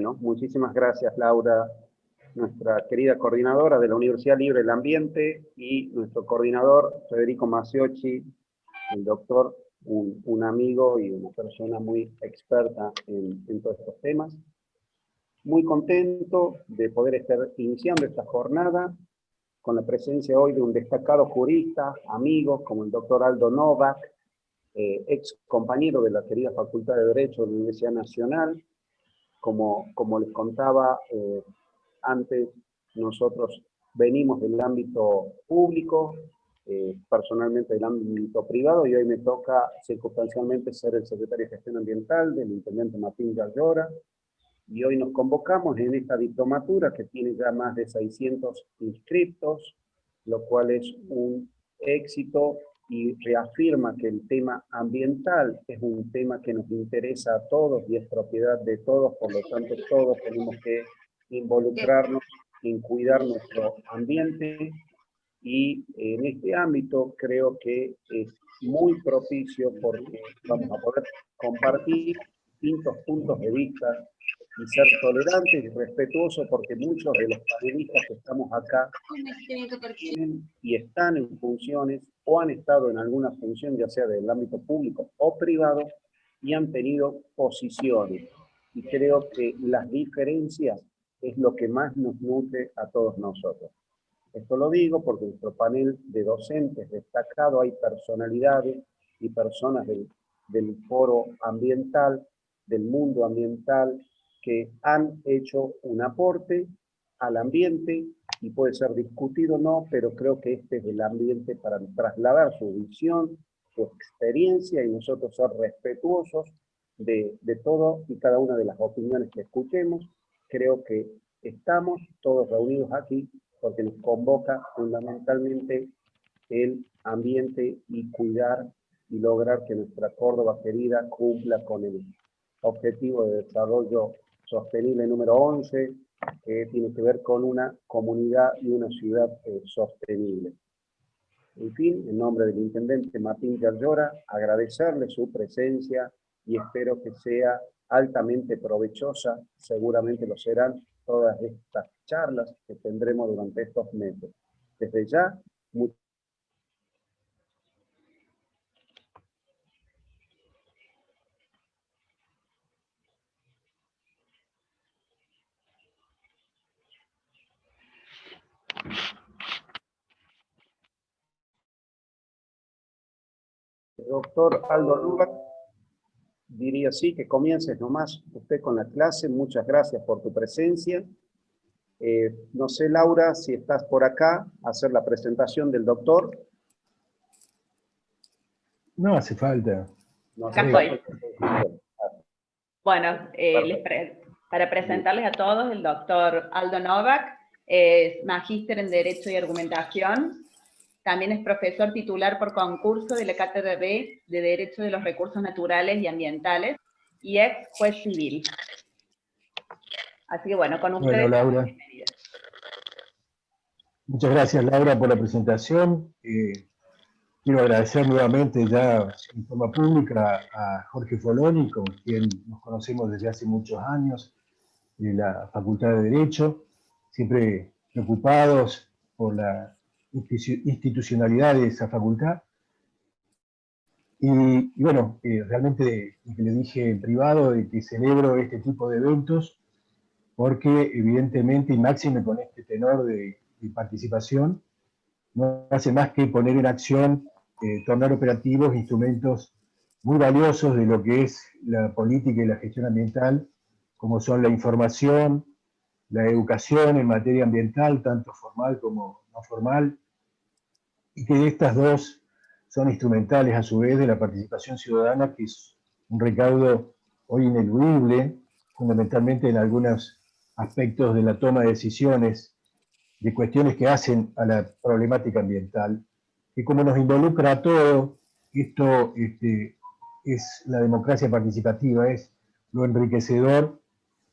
Bueno, muchísimas gracias, Laura, nuestra querida coordinadora de la Universidad Libre del Ambiente, y nuestro coordinador, Federico Maciocchi, el doctor, un amigo y una persona muy experta en todos estos temas. Muy contento de poder estar iniciando esta jornada con la presencia hoy de un destacado jurista, amigo, como el doctor Aldo Novak, ex compañero de la querida Facultad de Derecho de la Universidad Nacional. Como les contaba antes, nosotros venimos del ámbito público, personalmente del ámbito privado, y hoy me toca circunstancialmente ser el secretario de Gestión Ambiental del intendente Martín Gallora, y hoy nos convocamos en esta diplomatura que tiene ya más de 600 inscriptos, lo cual es un éxito y reafirma que el tema ambiental es un tema que nos interesa a todos y es propiedad de todos, por lo tanto todos tenemos que involucrarnos en cuidar nuestro ambiente, y en este ámbito creo que es muy propicio porque vamos a poder compartir distintos puntos de vista y ser tolerantes y respetuosos, porque muchos de los panelistas que estamos acá tienen y están en funciones o han estado en alguna función, ya sea del ámbito público o privado, y han tenido posiciones. Y creo que las diferencias es lo que más nos nutre a todos nosotros. Esto lo digo porque en nuestro panel de docentes destacado hay personalidades y personas del foro ambiental, del mundo ambiental, que han hecho un aporte al ambiente, y puede ser discutido o no, pero creo que este es el ambiente para trasladar su visión, su experiencia, y nosotros ser respetuosos de todo y cada una de las opiniones que escuchemos. Creo que estamos todos reunidos aquí porque nos convoca fundamentalmente el ambiente y cuidar y lograr que nuestra Córdoba querida cumpla con el objetivo de desarrollo sostenible número 11, que tiene que ver con una comunidad y una ciudad sostenible. En fin, en nombre del intendente Martín Gallora, agradecerle su presencia y espero que sea altamente provechosa, seguramente lo serán todas estas charlas que tendremos durante estos meses. Desde ya, doctor Aldo Novak, diría sí, que comiences nomás usted con la clase. Muchas gracias por tu presencia. No sé, Laura, si estás por acá, hacer la presentación del doctor. No hace falta. No acá estoy. Bueno, para presentarles a todos, el doctor Aldo Novak es magíster en Derecho y Argumentación. También es profesor titular por concurso de la Cátedra B de Derecho de los Recursos Naturales y Ambientales y ex juez civil. Así que bueno, con ustedes. Bueno, Laura. Muchas gracias, Laura, por la presentación. Quiero agradecer nuevamente ya en forma pública a Jorge Foloni, con quien nos conocemos desde hace muchos años, de la Facultad de Derecho, siempre preocupados por la institucionalidad de esa facultad. Y bueno, realmente lo que le dije en privado, de que celebro este tipo de eventos, porque evidentemente, y máxime con este tenor de participación, no hace más que poner en acción, tornar operativos instrumentos muy valiosos de lo que es la política y la gestión ambiental, como son la información, la educación en materia ambiental, tanto formal como no formal, y que estas dos son instrumentales a su vez de la participación ciudadana, que es un recaudo hoy ineludible, fundamentalmente en algunos aspectos de la toma de decisiones, de cuestiones que hacen a la problemática ambiental, que como nos involucra a todos, esto es la democracia participativa, es lo enriquecedor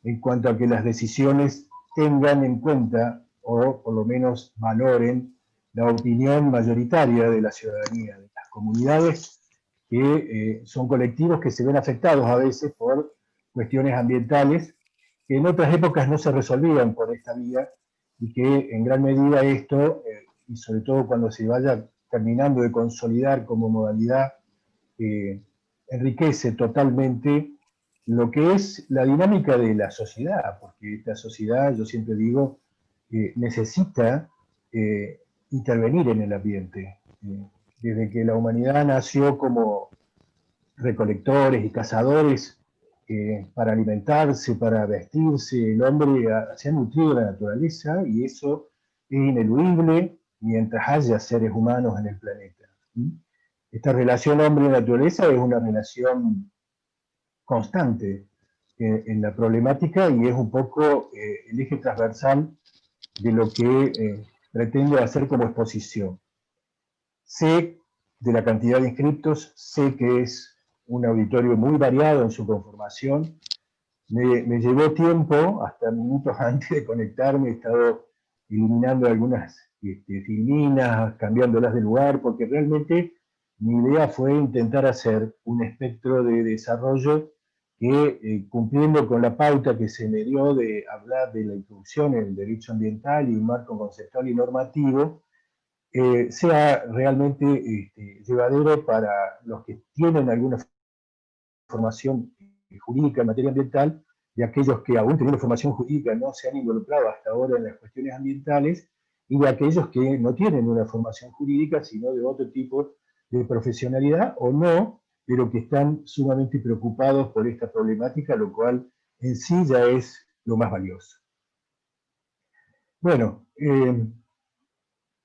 en cuanto a que las decisiones tengan en cuenta, o por lo menos valoren, la opinión mayoritaria de la ciudadanía, de las comunidades, que son colectivos que se ven afectados a veces por cuestiones ambientales que en otras épocas no se resolvían por esta vía, y que en gran medida esto, y sobre todo cuando se vaya terminando de consolidar como modalidad, enriquece totalmente lo que es la dinámica de la sociedad, porque esta sociedad, yo siempre digo, necesita intervenir en el ambiente. Desde que la humanidad nació como recolectores y cazadores, para alimentarse, para vestirse, el hombre se ha nutrido de la naturaleza, y eso es ineludible mientras haya seres humanos en el planeta. Esta relación hombre-naturaleza es una relación constante en la problemática, y es un poco el eje transversal de lo que pretendo hacer como exposición. Sé de la cantidad de inscriptos, sé que es un auditorio muy variado en su conformación. Me llevó tiempo, hasta minutos antes de conectarme, he estado eliminando algunas filminas, cambiándolas de lugar, porque realmente mi idea fue intentar hacer un espectro de desarrollo que, cumpliendo con la pauta que se me dio de hablar de la introducción en el derecho ambiental y un marco conceptual y normativo, sea realmente llevadero para los que tienen alguna formación jurídica en materia ambiental, y aquellos que, aún teniendo formación jurídica, no se han involucrado hasta ahora en las cuestiones ambientales, y de aquellos que no tienen una formación jurídica, sino de otro tipo de profesionalidad, o no, pero que están sumamente preocupados por esta problemática, lo cual en sí ya es lo más valioso. Bueno,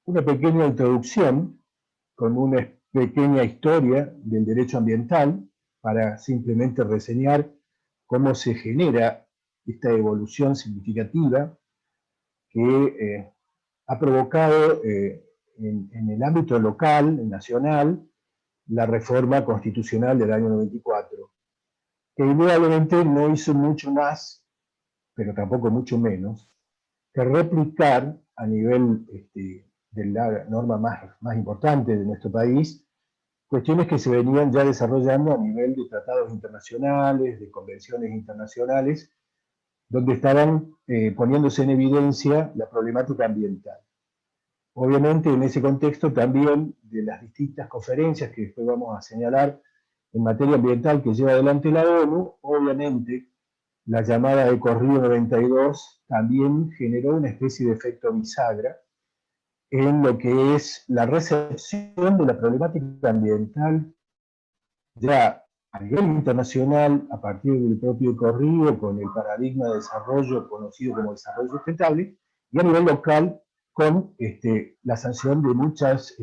una pequeña introducción con una pequeña historia del derecho ambiental, para simplemente reseñar cómo se genera esta evolución significativa que ha provocado en el ámbito local, nacional, la reforma constitucional del año 94, que indudablemente no hizo mucho más, pero tampoco mucho menos, que replicar a nivel de la norma más importante de nuestro país, cuestiones que se venían ya desarrollando a nivel de tratados internacionales, de convenciones internacionales, donde estaban poniéndose en evidencia la problemática ambiental. Obviamente, en ese contexto también de las distintas conferencias que después vamos a señalar en materia ambiental que lleva adelante la ONU, obviamente la llamada Ecorrío 92 también generó una especie de efecto bisagra en lo que es la recepción de la problemática ambiental ya a nivel internacional, a partir del propio Ecorrío, con el paradigma de desarrollo conocido como desarrollo sustentable, y a nivel local con la sanción de muchas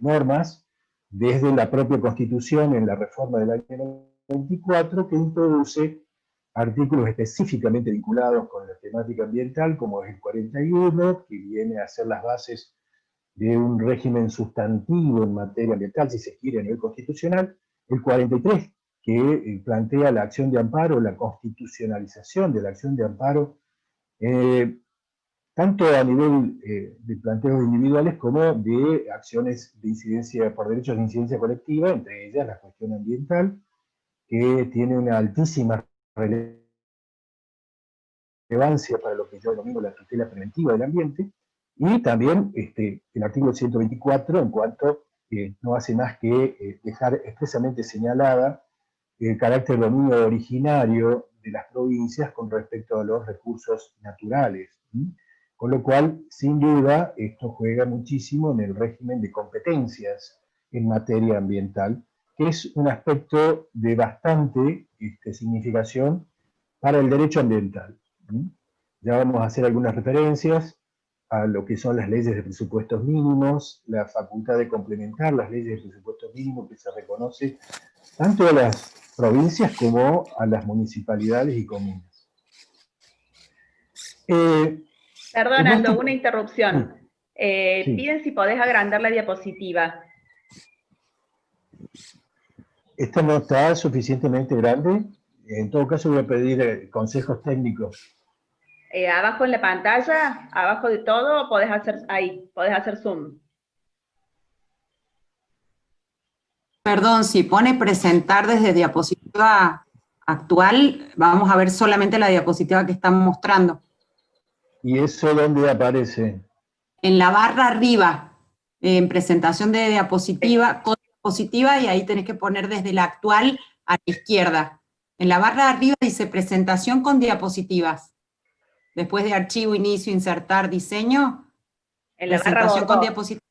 normas, desde la propia Constitución en la reforma del año 94, que introduce artículos específicamente vinculados con la temática ambiental, como es el 41, que viene a ser las bases de un régimen sustantivo en materia ambiental, si se quiere, a nivel constitucional, el 43, que plantea la acción de amparo, la constitucionalización de la acción de amparo, tanto a nivel de planteos individuales como de acciones de incidencia, por derechos de incidencia colectiva, entre ellas la cuestión ambiental, que tiene una altísima relevancia para lo que yo denomino la tutela preventiva del ambiente, y también el artículo 124, en cuanto no hace más que dejar expresamente señalada el carácter dominio originario de las provincias con respecto a los recursos naturales. Con lo cual, sin duda, esto juega muchísimo en el régimen de competencias en materia ambiental, que es un aspecto de bastante significación para el derecho ambiental. Ya vamos a hacer algunas referencias a lo que son las leyes de presupuestos mínimos, la facultad de complementar las leyes de presupuestos mínimos que se reconoce tanto a las provincias como a las municipalidades y comunas. Perdón, Aldo, una interrupción. Sí. Piden si podés agrandar la diapositiva. ¿Esta no está suficientemente grande? En todo caso voy a pedir consejos técnicos. Abajo en la pantalla, abajo de todo, podés hacer zoom. Perdón, si pone presentar desde diapositiva actual, vamos a ver solamente la diapositiva que están mostrando. ¿Y eso dónde aparece? En la barra arriba, en presentación de diapositiva, con diapositiva, y ahí tenés que poner desde la actual a la izquierda. En la barra de arriba dice presentación con diapositivas. Después de archivo, inicio, insertar, diseño, En la barra presentación con botón. diapositivas.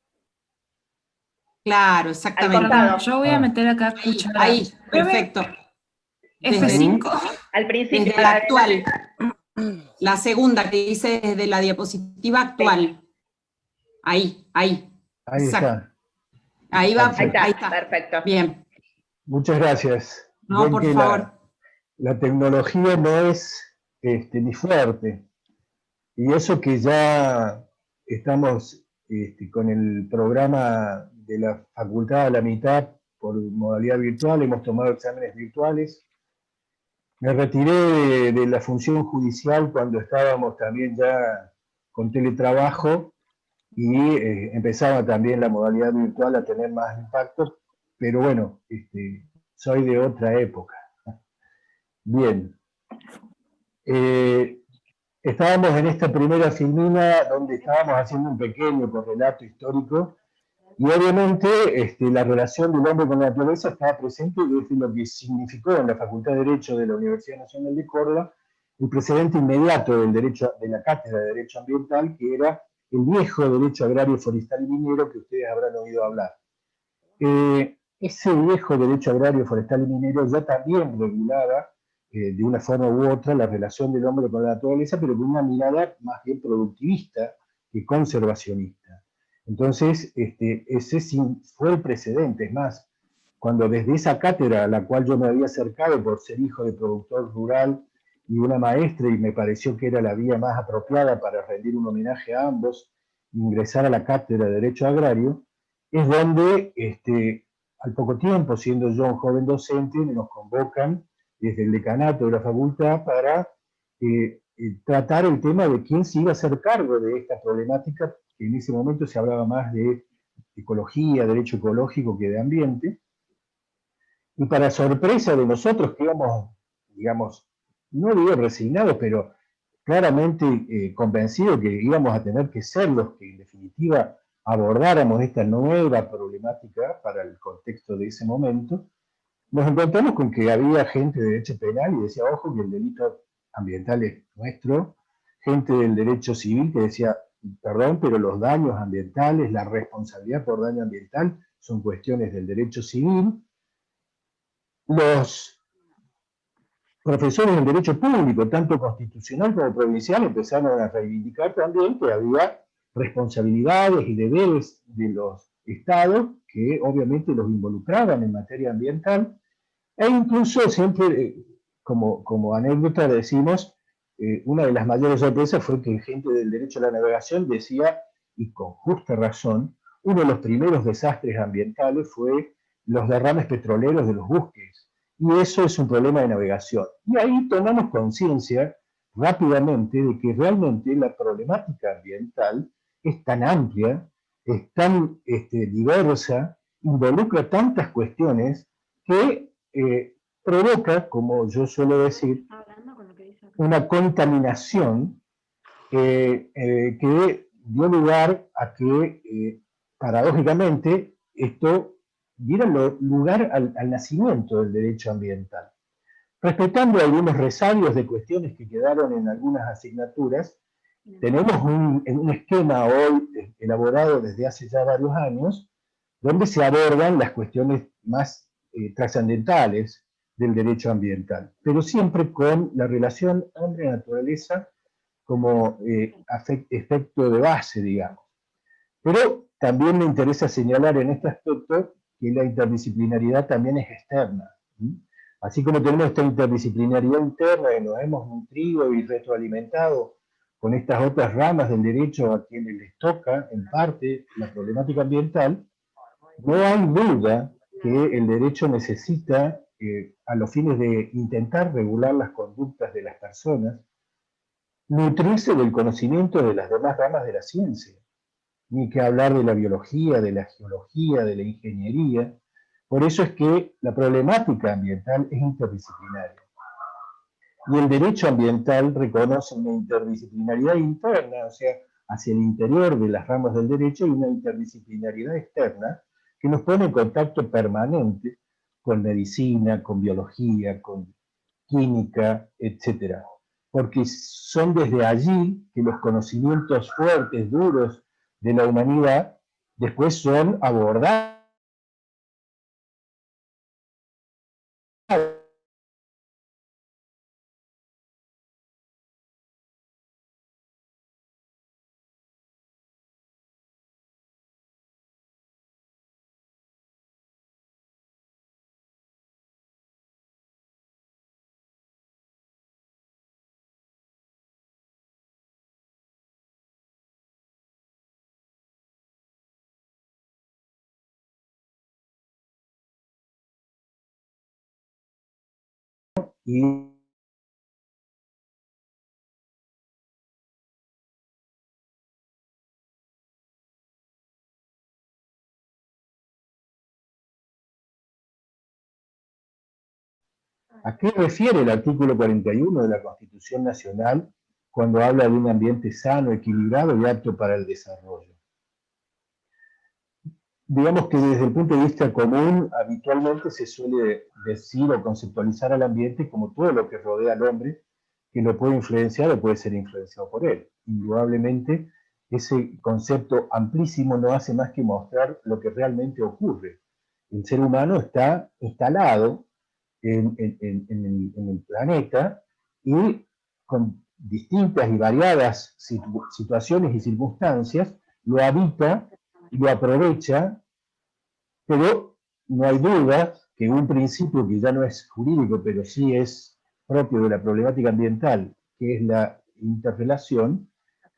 Claro, Al exactamente. costado. Yo voy a meter acá cuchara. Ahí, perfecto. F5. Al principio. Desde la actual. La segunda que dice desde la diapositiva actual. Ahí, ahí. Ahí Exacto. está. Ahí va, Ahí está, ahí está. perfecto. Bien. Muchas gracias. No, Ven por que favor. la tecnología no es mi fuerte. Y eso que ya estamos con el programa de la facultad a la mitad por modalidad virtual, hemos tomado exámenes virtuales. Me retiré de la función judicial cuando estábamos también ya con teletrabajo y empezaba también la modalidad virtual a tener más impacto, pero bueno, soy de otra época. Bien. Estábamos en esta primera filmina donde estábamos haciendo un pequeño correlato histórico y obviamente la relación del hombre con la naturaleza estaba presente desde lo que significó en la Facultad de Derecho de la Universidad Nacional de Córdoba el precedente inmediato del derecho, de la cátedra de Derecho Ambiental, que era el viejo derecho agrario, forestal y minero que ustedes habrán oído hablar. Ese viejo derecho agrario, forestal y minero ya también regulaba de una forma u otra la relación del hombre con la naturaleza, pero con una mirada más bien productivista que conservacionista. Entonces, ese fue el precedente. Es más, cuando desde esa cátedra a la cual yo me había acercado por ser hijo de productor rural y una maestra, y me pareció que era la vía más apropiada para rendir un homenaje a ambos, ingresar a la cátedra de Derecho Agrario, es donde, al poco tiempo, siendo yo un joven docente, nos convocan desde el decanato de la facultad para tratar el tema de quién se iba a hacer cargo de esta problemática, que en ese momento se hablaba más de ecología, derecho ecológico que de ambiente, y para sorpresa de nosotros que íbamos, digamos, no digo resignados, pero claramente convencidos que íbamos a tener que ser los que en definitiva abordáramos esta nueva problemática para el contexto de ese momento, nos encontramos con que había gente de derecho penal y decía, ojo, que el delito ambiental es nuestro, gente del derecho civil que decía, perdón, pero los daños ambientales, la responsabilidad por daño ambiental son cuestiones del derecho civil. Los profesores del derecho público, tanto constitucional como provincial, empezaron a reivindicar también que había responsabilidades y deberes de los estados que obviamente los involucraban en materia ambiental, e incluso siempre, como anécdota decimos, una de las mayores sorpresas fue que gente del derecho a la navegación decía, y con justa razón, uno de los primeros desastres ambientales fue los derrames petroleros de los buques, y eso es un problema de navegación. Y ahí tomamos conciencia rápidamente de que realmente la problemática ambiental es tan amplia, es tan diversa, involucra tantas cuestiones que provoca, como yo suelo decir, una contaminación que dio lugar a que, paradójicamente, esto diera lugar al nacimiento del derecho ambiental. Respetando algunos resabios de cuestiones que quedaron en algunas asignaturas, tenemos un esquema hoy elaborado desde hace ya varios años, donde se abordan las cuestiones más trascendentales del derecho ambiental, pero siempre con la relación hombre-naturaleza como efecto de base, digamos. Pero también me interesa señalar en este aspecto que la interdisciplinariedad también es externa. Así como tenemos esta interdisciplinaridad interna y nos hemos nutrido y retroalimentado con estas otras ramas del derecho a quienes les toca, en parte, la problemática ambiental, no hay duda que el derecho necesita, a los fines de intentar regular las conductas de las personas, nutrirse del conocimiento de las demás ramas de la ciencia, ni que hablar de la biología, de la geología, de la ingeniería. Por eso es que la problemática ambiental es interdisciplinaria. Y el derecho ambiental reconoce una interdisciplinaridad interna, o sea, hacia el interior de las ramas del derecho, y una interdisciplinaridad externa que nos pone en contacto permanente con medicina, con biología, con química, etc. Porque son desde allí que los conocimientos fuertes, duros de la humanidad, después son abordados y ¿a qué refiere el artículo 41 de la Constitución Nacional cuando habla de un ambiente sano, equilibrado y apto para el desarrollo? Digamos que desde el punto de vista común, habitualmente se suele decir o conceptualizar al ambiente como todo lo que rodea al hombre, que lo puede influenciar o puede ser influenciado por él. Indudablemente, ese concepto amplísimo no hace más que mostrar lo que realmente ocurre. El ser humano está instalado en el planeta y con distintas y variadas situaciones y circunstancias lo habita y lo aprovecha, pero no hay duda que un principio que ya no es jurídico, pero sí es propio de la problemática ambiental, que es la interrelación,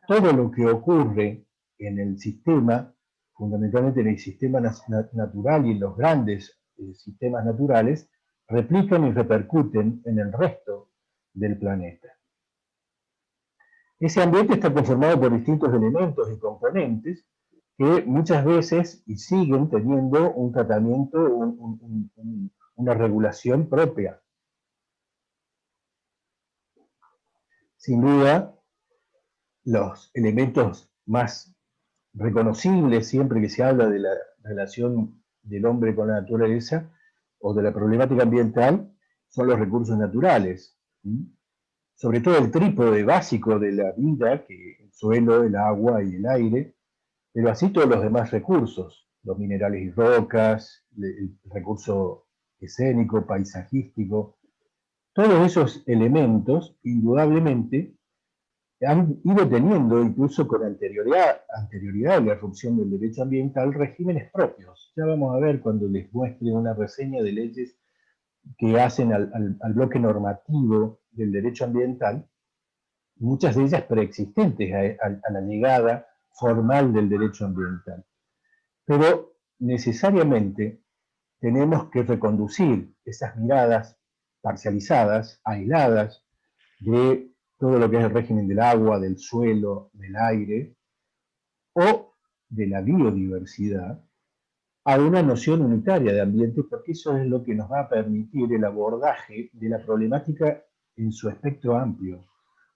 todo lo que ocurre en el sistema, fundamentalmente en el sistema natural y en los grandes sistemas naturales, replican y repercuten en el resto del planeta. Ese ambiente está conformado por distintos elementos y componentes que muchas veces y siguen teniendo un tratamiento, una regulación propia. Sin duda, los elementos más reconocibles siempre que se habla de la relación del hombre con la naturaleza o de la problemática ambiental son los recursos naturales. Sobre todo el trípode básico de la vida, que es el suelo, el agua y el aire, pero así todos los demás recursos, los minerales y rocas, el recurso escénico, paisajístico, todos esos elementos, indudablemente, han ido teniendo, incluso con anterioridad a la irrupción del derecho ambiental, regímenes propios. Ya vamos a ver cuando les muestre una reseña de leyes que hacen al bloque normativo del derecho ambiental, muchas de ellas preexistentes a la llegada formal del derecho ambiental. Pero necesariamente tenemos que reconducir esas miradas parcializadas, aisladas, de todo lo que es el régimen del agua, del suelo, del aire, o de la biodiversidad, a una noción unitaria de ambiente, porque eso es lo que nos va a permitir el abordaje de la problemática en su espectro amplio.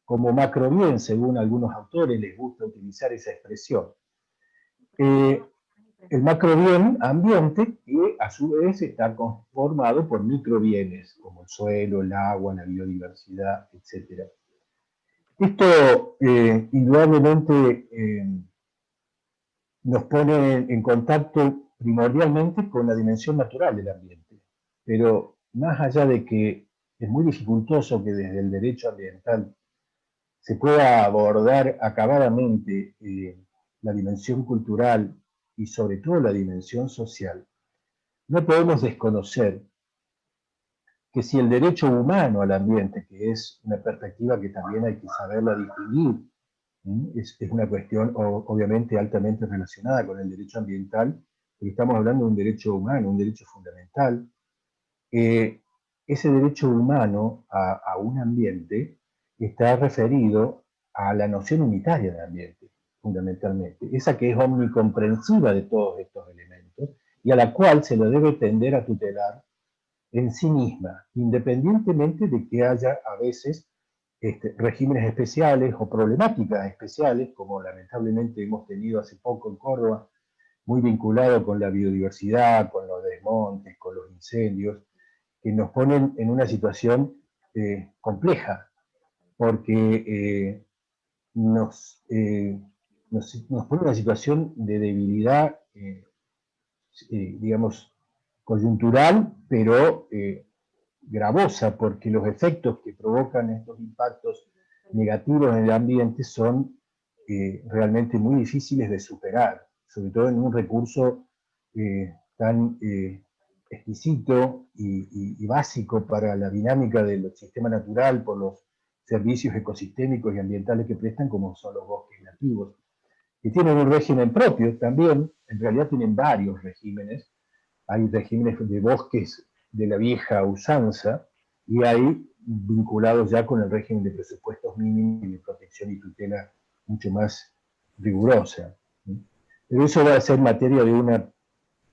Como macrobién, según algunos autores les gusta utilizar esa expresión. El macrobién ambiente, que a su vez está conformado por microbienes, como el suelo, el agua, la biodiversidad, etc. Esto indudablemente nos pone en contacto primordialmente con la dimensión natural del ambiente, pero más allá de que es muy dificultoso que desde el derecho ambiental se pueda abordar acabadamente la dimensión cultural y sobre todo la dimensión social, no podemos desconocer que si el derecho humano al ambiente, que es una perspectiva que también hay que saberla distinguir, es una cuestión obviamente altamente relacionada con el derecho ambiental, pero estamos hablando de un derecho humano, un derecho fundamental. Ese derecho humano a un ambiente está referido a la noción unitaria de ambiente, fundamentalmente, esa que es omnicomprensiva de todos estos elementos y a la cual se lo debe tender a tutelar en sí misma, independientemente de que haya a veces regímenes especiales o problemáticas especiales, como lamentablemente hemos tenido hace poco en Córdoba, muy vinculado con la biodiversidad, con los desmontes, con los incendios, que nos ponen en una situación compleja, porque nos pone en una situación de debilidad, digamos, coyuntural, pero gravosa, porque los efectos que provocan estos impactos negativos en el ambiente son realmente muy difíciles de superar, sobre todo en un recurso tan exquisito y básico para la dinámica del sistema natural por los servicios ecosistémicos y ambientales que prestan, como son los bosques nativos, que tienen un régimen propio también. En realidad tienen varios regímenes. Hay regímenes de bosques de la vieja usanza y hay vinculados ya con el régimen de presupuestos mínimos y de protección y tutela mucho más rigurosa. Pero eso va a ser materia de una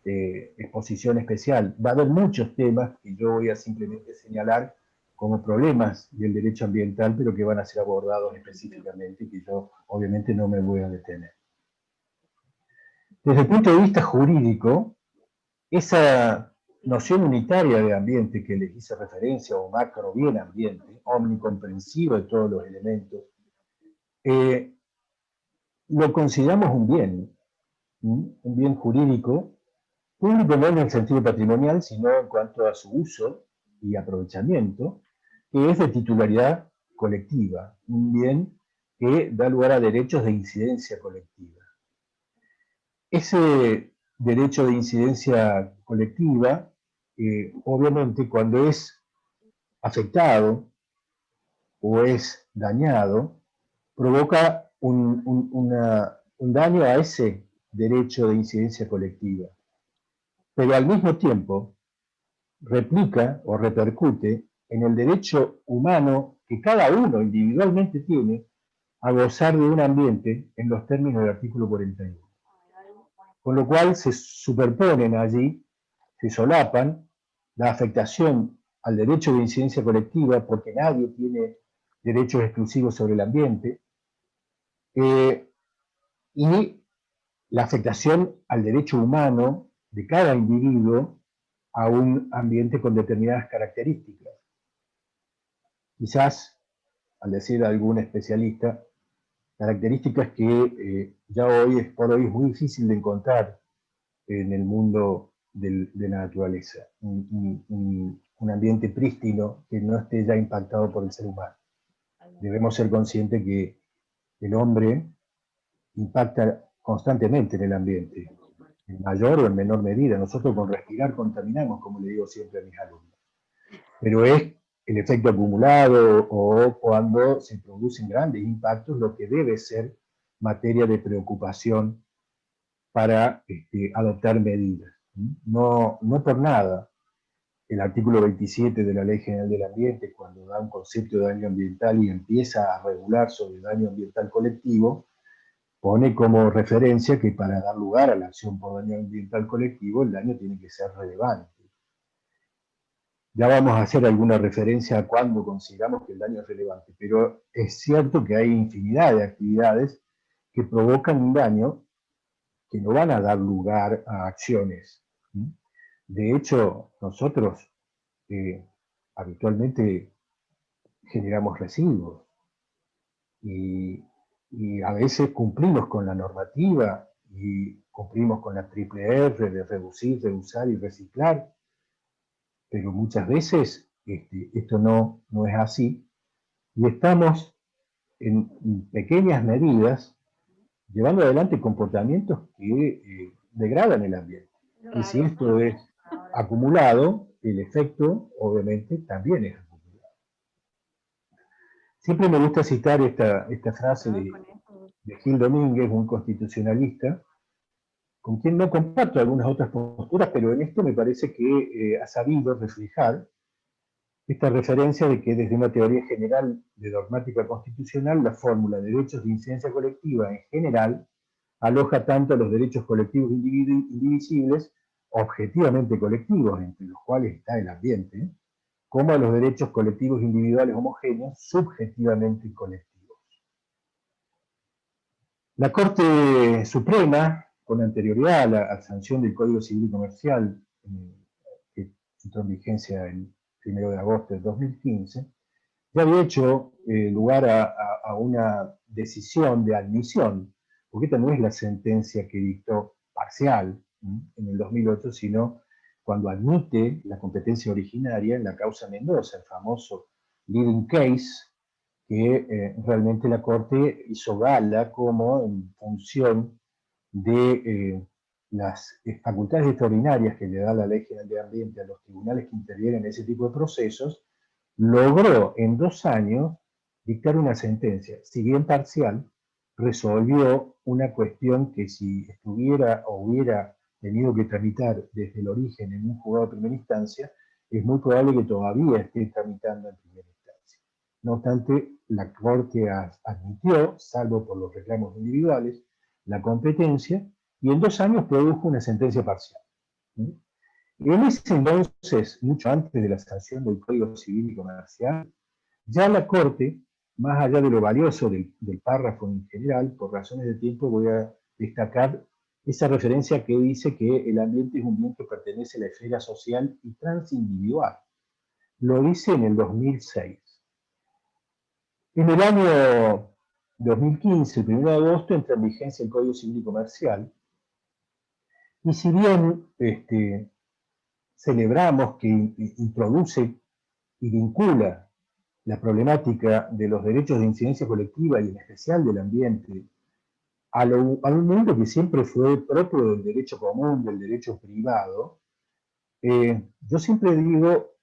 exposición especial. Va a haber muchos temas que yo voy a simplemente señalar como problemas del derecho ambiental, pero que van a ser abordados específicamente y que yo obviamente no me voy a detener. Desde el punto de vista jurídico, esa noción unitaria de ambiente que les hice referencia, o macro bien ambiente, omnicomprensivo de todos los elementos, lo consideramos un bien jurídico, público no en el sentido patrimonial, sino en cuanto a su uso y aprovechamiento, que es de titularidad colectiva, un bien que da lugar a derechos de incidencia colectiva. Ese derecho de incidencia colectiva, obviamente cuando es afectado o es dañado, provoca un daño a ese derecho de incidencia colectiva. Pero al mismo tiempo replica o repercute en el derecho humano que cada uno individualmente tiene a gozar de un ambiente en los términos del artículo 41. Con lo cual se superponen allí, se solapan la afectación al derecho de incidencia colectiva, porque nadie tiene derechos exclusivos sobre el ambiente, y la afectación al derecho humano de cada individuo a un ambiente con determinadas características. Quizás, al decir algún especialista, características que ya por hoy es muy difícil de encontrar en el mundo de la naturaleza. Un ambiente prístino que no esté ya impactado por el ser humano. Debemos ser conscientes que el hombre impacta constantemente en el ambiente, en mayor o en menor medida. Nosotros con respirar contaminamos, como le digo siempre a mis alumnos. Pero es el efecto acumulado o cuando se producen grandes impactos lo que debe ser materia de preocupación para adoptar medidas. No por nada el artículo 27 de la Ley General del Ambiente, cuando da un concepto de daño ambiental y empieza a regular sobre daño ambiental colectivo, pone como referencia que para dar lugar a la acción por daño ambiental colectivo, el daño tiene que ser relevante. Ya vamos a hacer alguna referencia a cuándo consideramos que el daño es relevante, pero es cierto que hay infinidad de actividades que provocan un daño que no van a dar lugar a acciones. De hecho, nosotros habitualmente generamos residuos y a veces cumplimos con la normativa y cumplimos con la triple R de reducir, reusar y reciclar, pero muchas veces esto no es así y estamos en pequeñas medidas llevando adelante comportamientos que degradan el ambiente. Y si esto es acumulado, el efecto obviamente también es acumulado. Siempre me gusta citar esta frase de Gil Domínguez, un constitucionalista, con quien no comparto algunas otras posturas, pero en esto me parece que ha sabido reflejar esta referencia de que desde una teoría general de dogmática constitucional, la fórmula de derechos de incidencia colectiva en general aloja tanto los derechos colectivos indivisibles, objetivamente colectivos, entre los cuales está el ambiente, como a los derechos colectivos individuales homogéneos, subjetivamente colectivos. La Corte Suprema, con anterioridad a la sanción del Código Civil y Comercial, que entró en vigencia el 1 de agosto del 2015, ya había hecho lugar a una decisión de admisión, porque esta no es la sentencia que dictó parcial en el 2008, sino cuando admite la competencia originaria en la causa Mendoza, el famoso leading case, que realmente la Corte hizo gala como en función de las facultades extraordinarias que le da la Ley General de Ambiente a los tribunales que intervienen en ese tipo de procesos, logró en 2 años dictar una sentencia, si bien parcial, resolvió una cuestión que si estuviera o hubiera tenido que tramitar desde el origen en un juzgado de primera instancia, es muy probable que todavía esté tramitando en primera instancia. No obstante, la Corte admitió, salvo por los reclamos individuales, la competencia y en 2 años produjo una sentencia parcial. Y en ese entonces, mucho antes de la sanción del Código Civil y Comercial, ya la Corte, más allá de lo valioso del párrafo en general, por razones de tiempo voy a destacar esa referencia que dice que el ambiente es un bien que pertenece a la esfera social y transindividual. Lo dice en el 2006. En el año 2015, el 1 de agosto, entra en vigencia el Código Civil y Comercial, y si bien celebramos que introduce y vincula la problemática de los derechos de incidencia colectiva y en especial del ambiente a un mundo que siempre fue propio del derecho común, del derecho privado, yo siempre digo,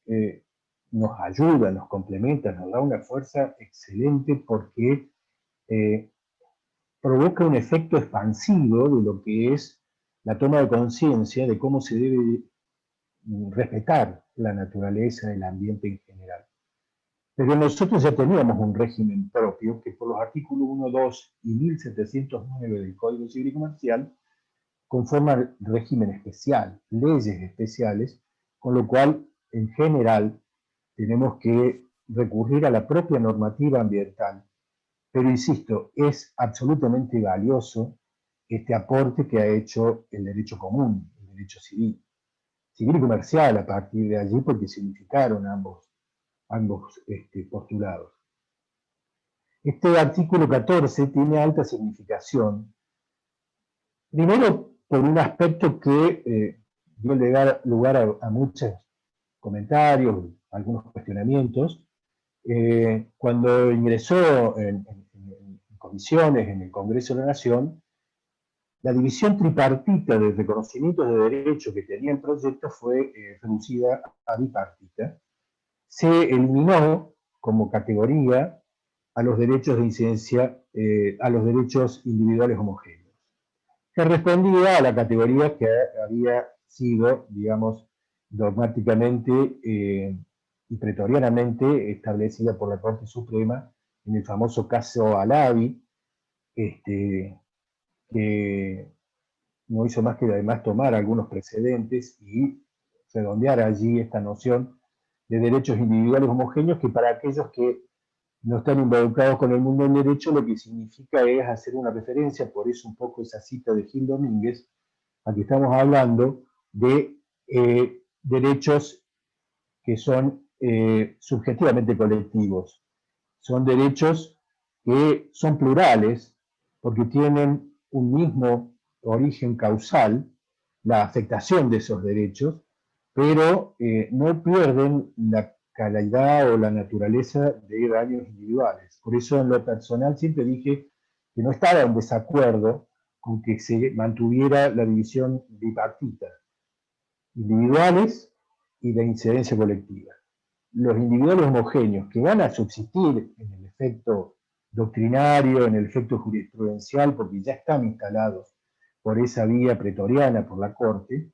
nos ayuda, nos complementa, nos da una fuerza excelente porque provoca un efecto expansivo de lo que es la toma de conciencia de cómo se debe respetar la naturaleza, el ambiente en general. Pero nosotros ya teníamos un régimen propio que por los artículos 1, 2 y 1709 del Código Civil y Comercial conforma régimen especial, leyes especiales, con lo cual en general tenemos que recurrir a la propia normativa ambiental. Pero insisto, es absolutamente valioso este aporte que ha hecho el derecho común, el derecho civil y comercial a partir de allí, porque significaron ambos postulados. Este artículo 14 tiene alta significación, primero por un aspecto que dio lugar a muchos comentarios, algunos cuestionamientos. Cuando ingresó en comisiones en el Congreso de la Nación, la división tripartita de reconocimientos de derechos que tenía el proyecto fue reducida a bipartita. Se eliminó como categoría a los derechos de incidencia, a los derechos individuales homogéneos, que respondía a la categoría que había sido, digamos, dogmáticamente y pretorianamente establecida por la Corte Suprema en el famoso caso Alavi, que no hizo más que además tomar algunos precedentes y redondear allí esta noción de derechos individuales homogéneos, que para aquellos que no están involucrados con el mundo del derecho, lo que significa es hacer una referencia, por eso un poco esa cita de Gil Domínguez, a que estamos hablando de derechos que son subjetivamente colectivos. Son derechos que son plurales, porque tienen un mismo origen causal, la afectación de esos derechos, pero no pierden la calidad o la naturaleza de daños individuales. Por eso en lo personal siempre dije que no estaba en desacuerdo con que se mantuviera la división bipartita, individuales y de incidencia colectiva. Los individuales homogéneos que van a subsistir en el efecto doctrinario, en el efecto jurisprudencial, porque ya están instalados por esa vía pretoriana, por la Corte,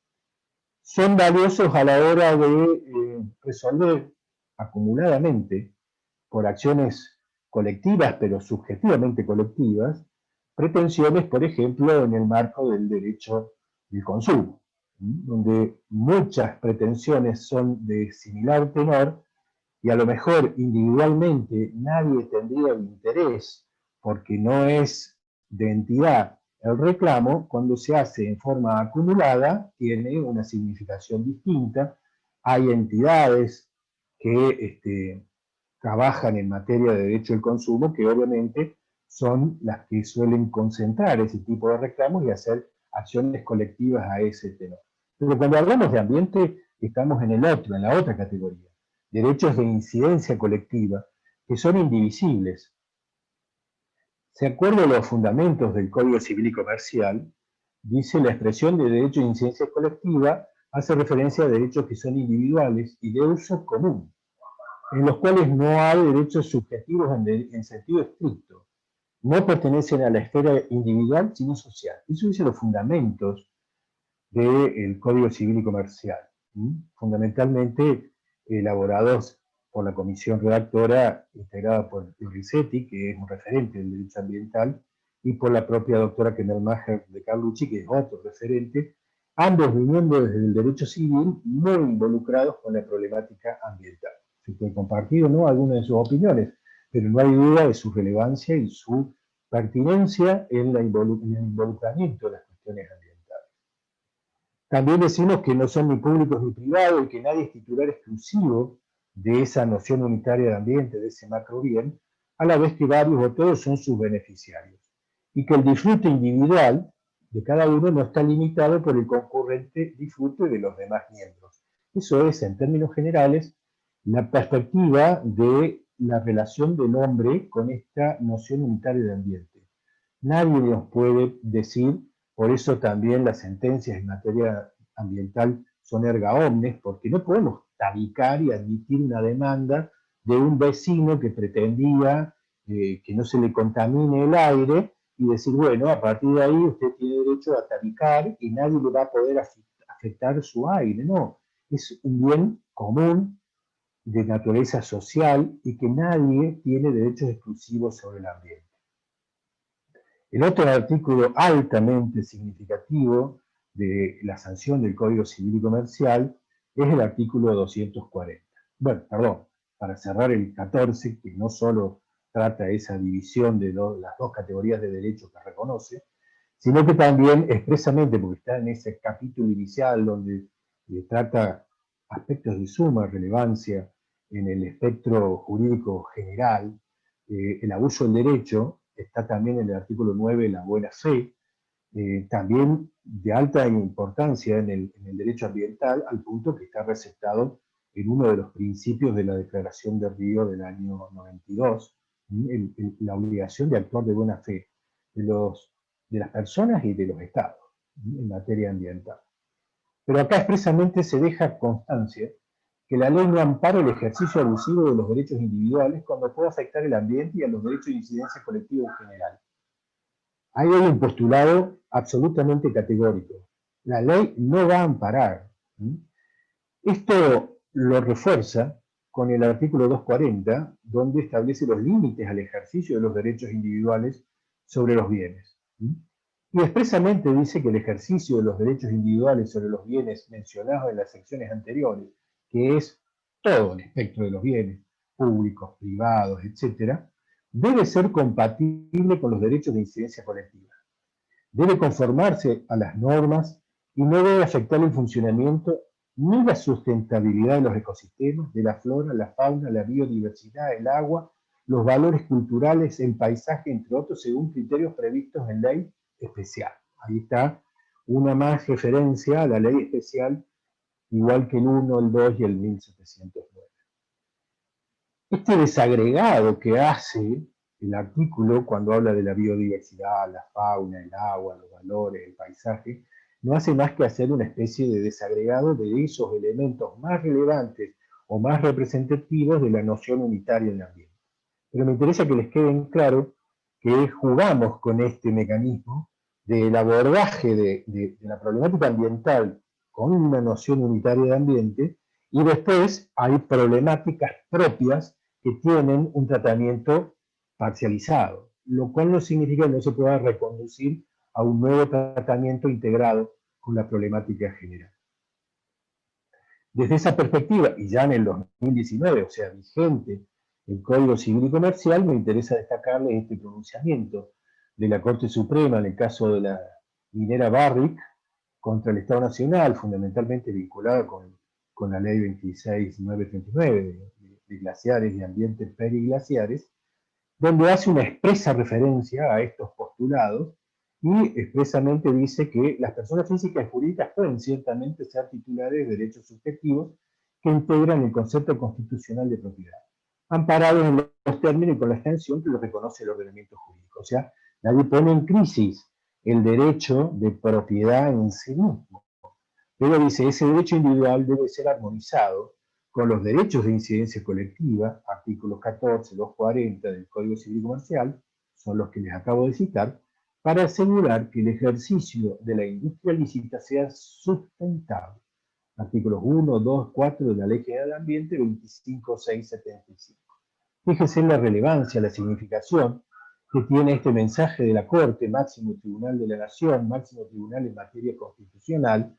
son valiosos a la hora de resolver acumuladamente, por acciones colectivas, pero subjetivamente colectivas, pretensiones, por ejemplo, en el marco del derecho del consumo, donde muchas pretensiones son de similar tenor, y a lo mejor individualmente nadie tendría interés porque no es de entidad el reclamo, cuando se hace en forma acumulada tiene una significación distinta. Hay entidades que trabajan en materia de derecho al consumo que obviamente son las que suelen concentrar ese tipo de reclamos y hacer acciones colectivas a ese tenor. Pero cuando hablamos de ambiente, estamos en en la otra categoría. Derechos de incidencia colectiva, que son indivisibles. De acuerdo a los fundamentos del Código Civil y Comercial, dice la expresión de derecho de incidencia colectiva hace referencia a derechos que son individuales y de uso común, en los cuales no hay derechos subjetivos en sentido estricto. No pertenecen a la esfera individual, sino social. Eso dicen los fundamentos del Código Civil y Comercial, fundamentalmente elaborados por la comisión redactora integrada por Risetti, que es un referente del derecho ambiental, y por la propia doctora Kenelmacher de Carlucci, que es otro referente, ambos viniendo desde el derecho civil, muy involucrados con la problemática ambiental. Se puede compartir o no alguna de sus opiniones, pero no hay duda de su relevancia y su pertinencia en el involucramiento de las cuestiones ambientales. También decimos que no son ni públicos ni privados y que nadie es titular exclusivo de esa noción unitaria de ambiente, de ese macro bien, a la vez que varios o todos son sus beneficiarios. Y que el disfrute individual de cada uno no está limitado por el concurrente disfrute de los demás miembros. Eso es, en términos generales, la perspectiva de la relación del hombre con esta noción unitaria de ambiente. Nadie nos puede decir, por eso también las sentencias en materia ambiental son erga omnes, porque no podemos tabicar y admitir una demanda de un vecino que pretendía que no se le contamine el aire y decir, bueno, a partir de ahí usted tiene derecho a tabicar y nadie le va a poder afectar su aire. No, es un bien común de naturaleza social y que nadie tiene derechos exclusivos sobre el ambiente. El otro artículo altamente significativo de la sanción del Código Civil y Comercial es el artículo 240. Bueno, perdón, para cerrar el 14, que no solo trata esa división de las dos categorías de derechos que reconoce, sino que también expresamente, porque está en ese capítulo inicial donde trata aspectos de suma relevancia en el espectro jurídico general, el abuso del derecho, está también en el artículo 9, la buena fe, también de alta importancia en el derecho ambiental, al punto que está receptado en uno de los principios de la Declaración de Río del año 92, la obligación de actuar de buena fe de las personas y de los estados en materia ambiental. Pero acá expresamente se deja constancia que la ley no ampara el ejercicio abusivo de los derechos individuales cuando puede afectar el ambiente y a los derechos de incidencia colectiva en general. Ahí hay un postulado absolutamente categórico. La ley no va a amparar. Esto lo refuerza con el artículo 240, donde establece los límites al ejercicio de los derechos individuales sobre los bienes. Y expresamente dice que el ejercicio de los derechos individuales sobre los bienes mencionados en las secciones anteriores, que es todo el espectro de los bienes, públicos, privados, etc., debe ser compatible con los derechos de incidencia colectiva. Debe conformarse a las normas y no debe afectar el funcionamiento ni la sustentabilidad de los ecosistemas, de la flora, la fauna, la biodiversidad, el agua, los valores culturales, el paisaje, entre otros, según criterios previstos en ley especial. Ahí está una más referencia a la ley especial, igual que el 1, el 2 y el 1709. Este desagregado que hace el artículo cuando habla de la biodiversidad, la fauna, el agua, los valores, el paisaje, no hace más que hacer una especie de desagregado de esos elementos más relevantes o más representativos de la noción unitaria del ambiente. Pero me interesa que les quede claro que jugamos con este mecanismo del abordaje de la problemática ambiental con una noción unitaria de ambiente, y después hay problemáticas propias que tienen un tratamiento parcializado, lo cual no significa que no se pueda reconducir a un nuevo tratamiento integrado con la problemática general. Desde esa perspectiva, y ya en el 2019, o sea, vigente el Código Civil y Comercial, me interesa destacarles este pronunciamiento de la Corte Suprema en el caso de la minera Barrick contra el Estado Nacional, fundamentalmente vinculada con la Ley 26939 de glaciares y ambientes periglaciares, donde hace una expresa referencia a estos postulados y expresamente dice que las personas físicas y jurídicas pueden ciertamente ser titulares de derechos subjetivos que integran el concepto constitucional de propiedad, amparados en los términos y con la extensión que lo reconoce el ordenamiento jurídico. O sea, nadie pone en crisis el derecho de propiedad en sí mismo, pero dice, ese derecho individual debe ser armonizado con los derechos de incidencia colectiva, artículos 14, 240 del Código Civil y Comercial, son los que les acabo de citar, para asegurar que el ejercicio de la industria lícita sea sustentable. Artículos 1, 2, 4 de la Ley General del Ambiente 25675. Fíjese en la relevancia, la significación que tiene este mensaje de la Corte, máximo tribunal de la Nación, máximo tribunal en materia constitucional,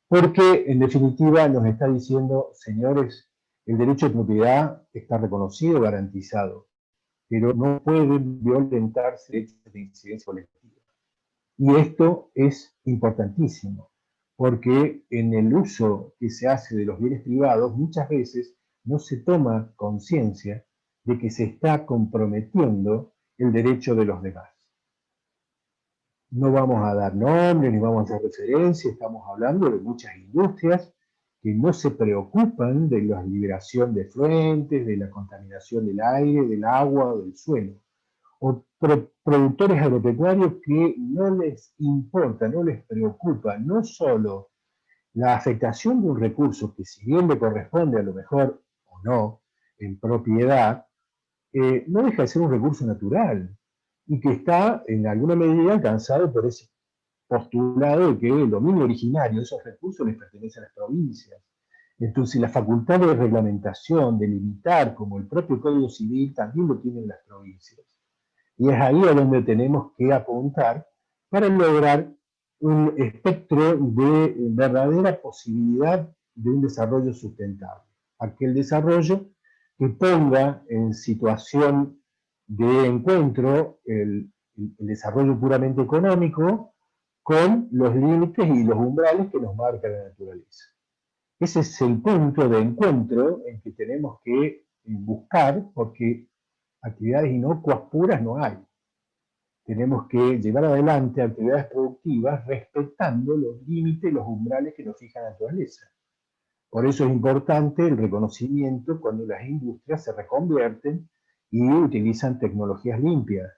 porque en definitiva nos está diciendo, señores, el derecho de propiedad está reconocido, garantizado, pero no pueden violentarse derechos de incidencia colectiva. Y esto es importantísimo, porque en el uso que se hace de los bienes privados, muchas veces no se toma conciencia de que se está comprometiendo el derecho de los demás. No vamos a dar nombres ni vamos a hacer referencia, estamos hablando de muchas industrias que no se preocupan de la liberación de efluentes, de la contaminación del aire, del agua o del suelo. O productores agropecuarios que no les importa, no les preocupa, no solo la afectación de un recurso que si bien le corresponde a lo mejor o no en propiedad, no deja de ser un recurso natural y que está en alguna medida alcanzado por ese postulado de que el dominio originario de esos recursos les pertenece a las provincias. Entonces la facultad de reglamentación, de limitar, como el propio Código Civil, también lo tienen las provincias. Y es ahí a donde tenemos que apuntar para lograr un espectro de verdadera posibilidad de un desarrollo sustentable. Aquel desarrollo que ponga en situación de encuentro el desarrollo puramente económico con los límites y los umbrales que nos marca la naturaleza. Ese es el punto de encuentro en que tenemos que buscar, porque actividades inocuas puras no hay. Tenemos que llevar adelante actividades productivas respetando los límites y los umbrales que nos fija la naturaleza. Por eso es importante el reconocimiento cuando las industrias se reconvierten y utilizan tecnologías limpias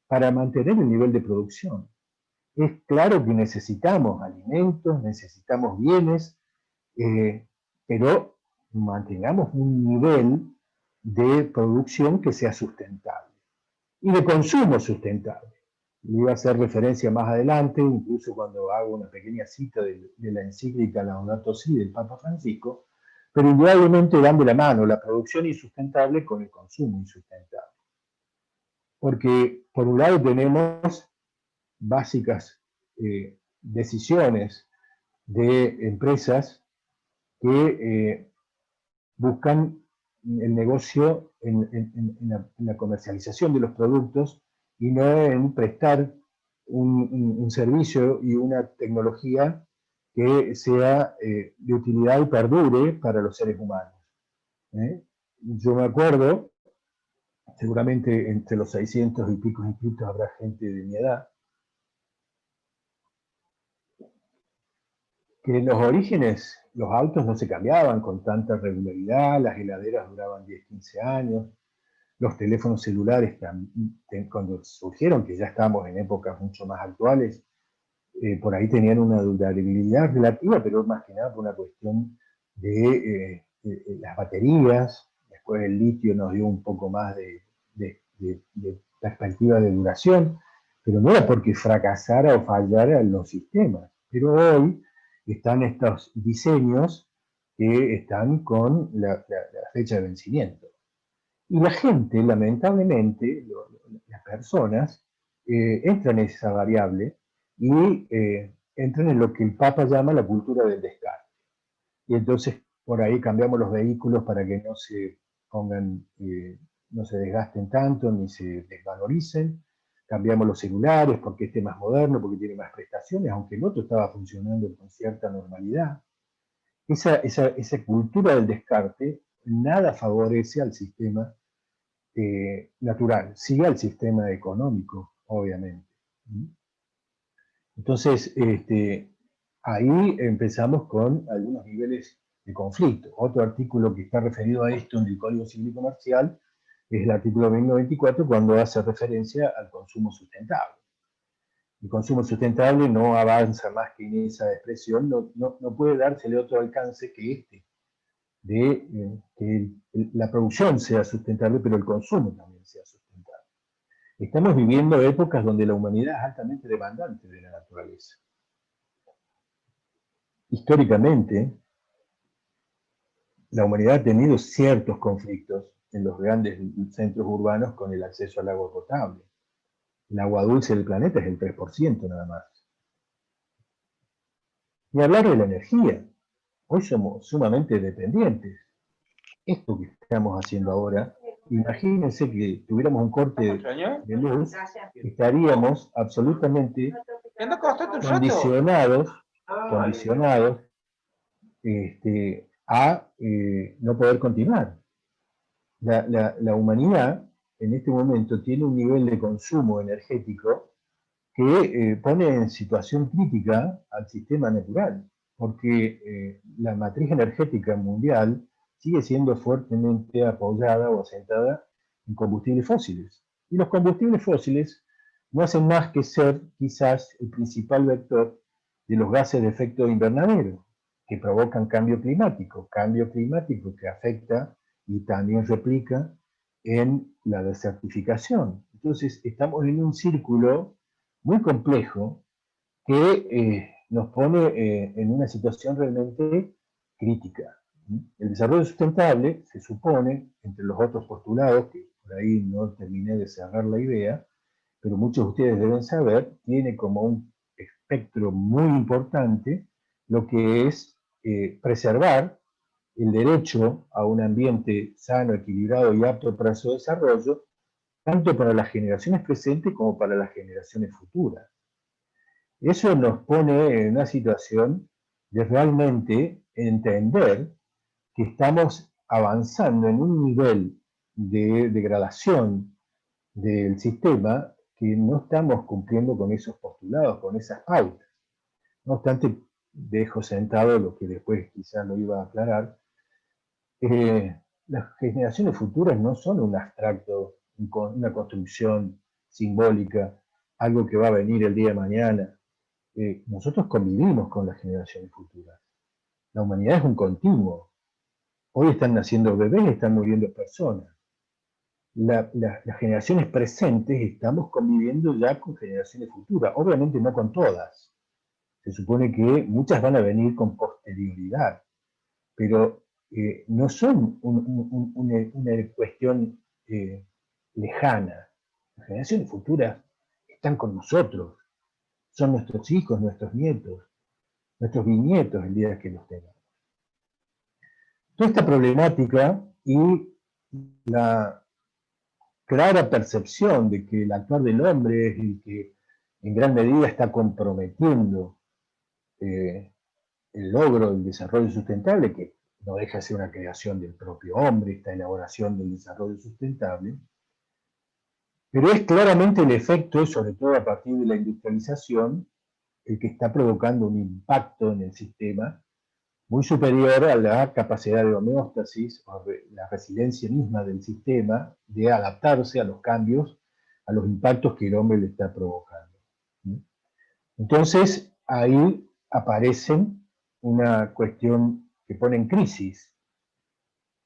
para mantener el nivel de producción. Es claro que necesitamos alimentos, necesitamos bienes, pero mantengamos un nivel de producción que sea sustentable y de consumo sustentable. Le iba a hacer referencia más adelante, incluso cuando hago una pequeña cita de la encíclica Laudato Si del Papa Francisco, pero indudablemente van de la mano la producción insustentable con el consumo insustentable. Porque por un lado tenemos básicas decisiones de empresas que buscan el negocio en la comercialización de los productos y no en prestar un servicio y una tecnología que sea de utilidad y perdure para los seres humanos. Yo me acuerdo, seguramente entre los 600 y pico inscritos habrá gente de mi edad, que en los orígenes los autos no se cambiaban con tanta regularidad, las heladeras duraban 10, 15 años, los teléfonos celulares cuando surgieron, que ya estamos en épocas mucho más actuales, por ahí tenían una durabilidad relativa, pero más que nada por una cuestión de las baterías. Después el litio nos dio un poco más de perspectiva de duración, pero no era porque fracasara o fallara los sistemas. Pero hoy están estos diseños que están con la fecha de vencimiento. Y la gente, lamentablemente, las personas, entran en esa variable y entran en lo que el Papa llama la cultura del descarte. y entonces por ahí cambiamos los vehículos para que no se pongan, no se desgasten tanto, ni se desvaloricen. Cambiamos los celulares porque este es más moderno, porque tiene más prestaciones, aunque el otro estaba funcionando con cierta normalidad. Esa cultura del descarte nada favorece al sistema natural, sigue al sistema económico, obviamente. Entonces, ahí empezamos con algunos niveles de conflicto. Otro artículo que está referido a esto en el Código Civil y Comercial es el artículo 1094, cuando hace referencia al consumo sustentable. El consumo sustentable no avanza más que en esa expresión, no puede dársele otro alcance que este, de que la producción sea sustentable, pero el consumo también sea sustentable. Estamos viviendo épocas donde la humanidad es altamente demandante de la naturaleza. Históricamente, la humanidad ha tenido ciertos conflictos en los grandes centros urbanos con el acceso al agua potable. El agua dulce del planeta es el 3% nada más. Ni hablar de la energía. Hoy somos sumamente dependientes. Esto que estamos haciendo ahora, imagínense que tuviéramos un corte de luz, estaríamos absolutamente condicionados a no poder continuar. La humanidad en este momento tiene un nivel de consumo energético que pone en situación crítica al sistema natural, porque la matriz energética mundial sigue siendo fuertemente apoyada o asentada en combustibles fósiles. Y los combustibles fósiles no hacen más que ser quizás el principal vector de los gases de efecto invernadero, que provocan cambio climático que afecta y también replica en la desertificación. Entonces estamos en un círculo muy complejo que nos pone en una situación realmente crítica. El desarrollo sustentable se supone, entre los otros postulados, que por ahí no terminé de cerrar la idea, pero muchos de ustedes deben saber, tiene como un espectro muy importante lo que es preservar el derecho a un ambiente sano, equilibrado y apto para su desarrollo, tanto para las generaciones presentes como para las generaciones futuras. Eso nos pone en una situación de realmente entender que estamos avanzando en un nivel de degradación del sistema que no estamos cumpliendo con esos postulados, con esas pautas. No obstante, dejo sentado lo que después quizás lo iba a aclarar. Las generaciones futuras no son un abstracto, una construcción simbólica, algo que va a venir el día de mañana. Nosotros convivimos con las generaciones futuras. La humanidad es un continuo. Hoy están naciendo bebés, están muriendo personas. Las generaciones presentes estamos conviviendo ya con generaciones futuras. Obviamente no con todas. Se supone que muchas van a venir con posterioridad, pero no son una cuestión lejana. Las generaciones futuras están con nosotros. Son nuestros hijos, nuestros nietos, nuestros bisnietos el día que los tengamos. Toda esta problemática y la clara percepción de que el actuar del hombre es el que en gran medida está comprometiendo el logro del desarrollo sustentable, que no deja de ser una creación del propio hombre, esta elaboración del desarrollo sustentable, pero es claramente el efecto, sobre todo a partir de la industrialización, el que está provocando un impacto en el sistema muy superior a la capacidad de homeostasis o la resiliencia misma del sistema de adaptarse a los cambios, a los impactos que el hombre le está provocando. Entonces, ahí aparecen una cuestión que pone en crisis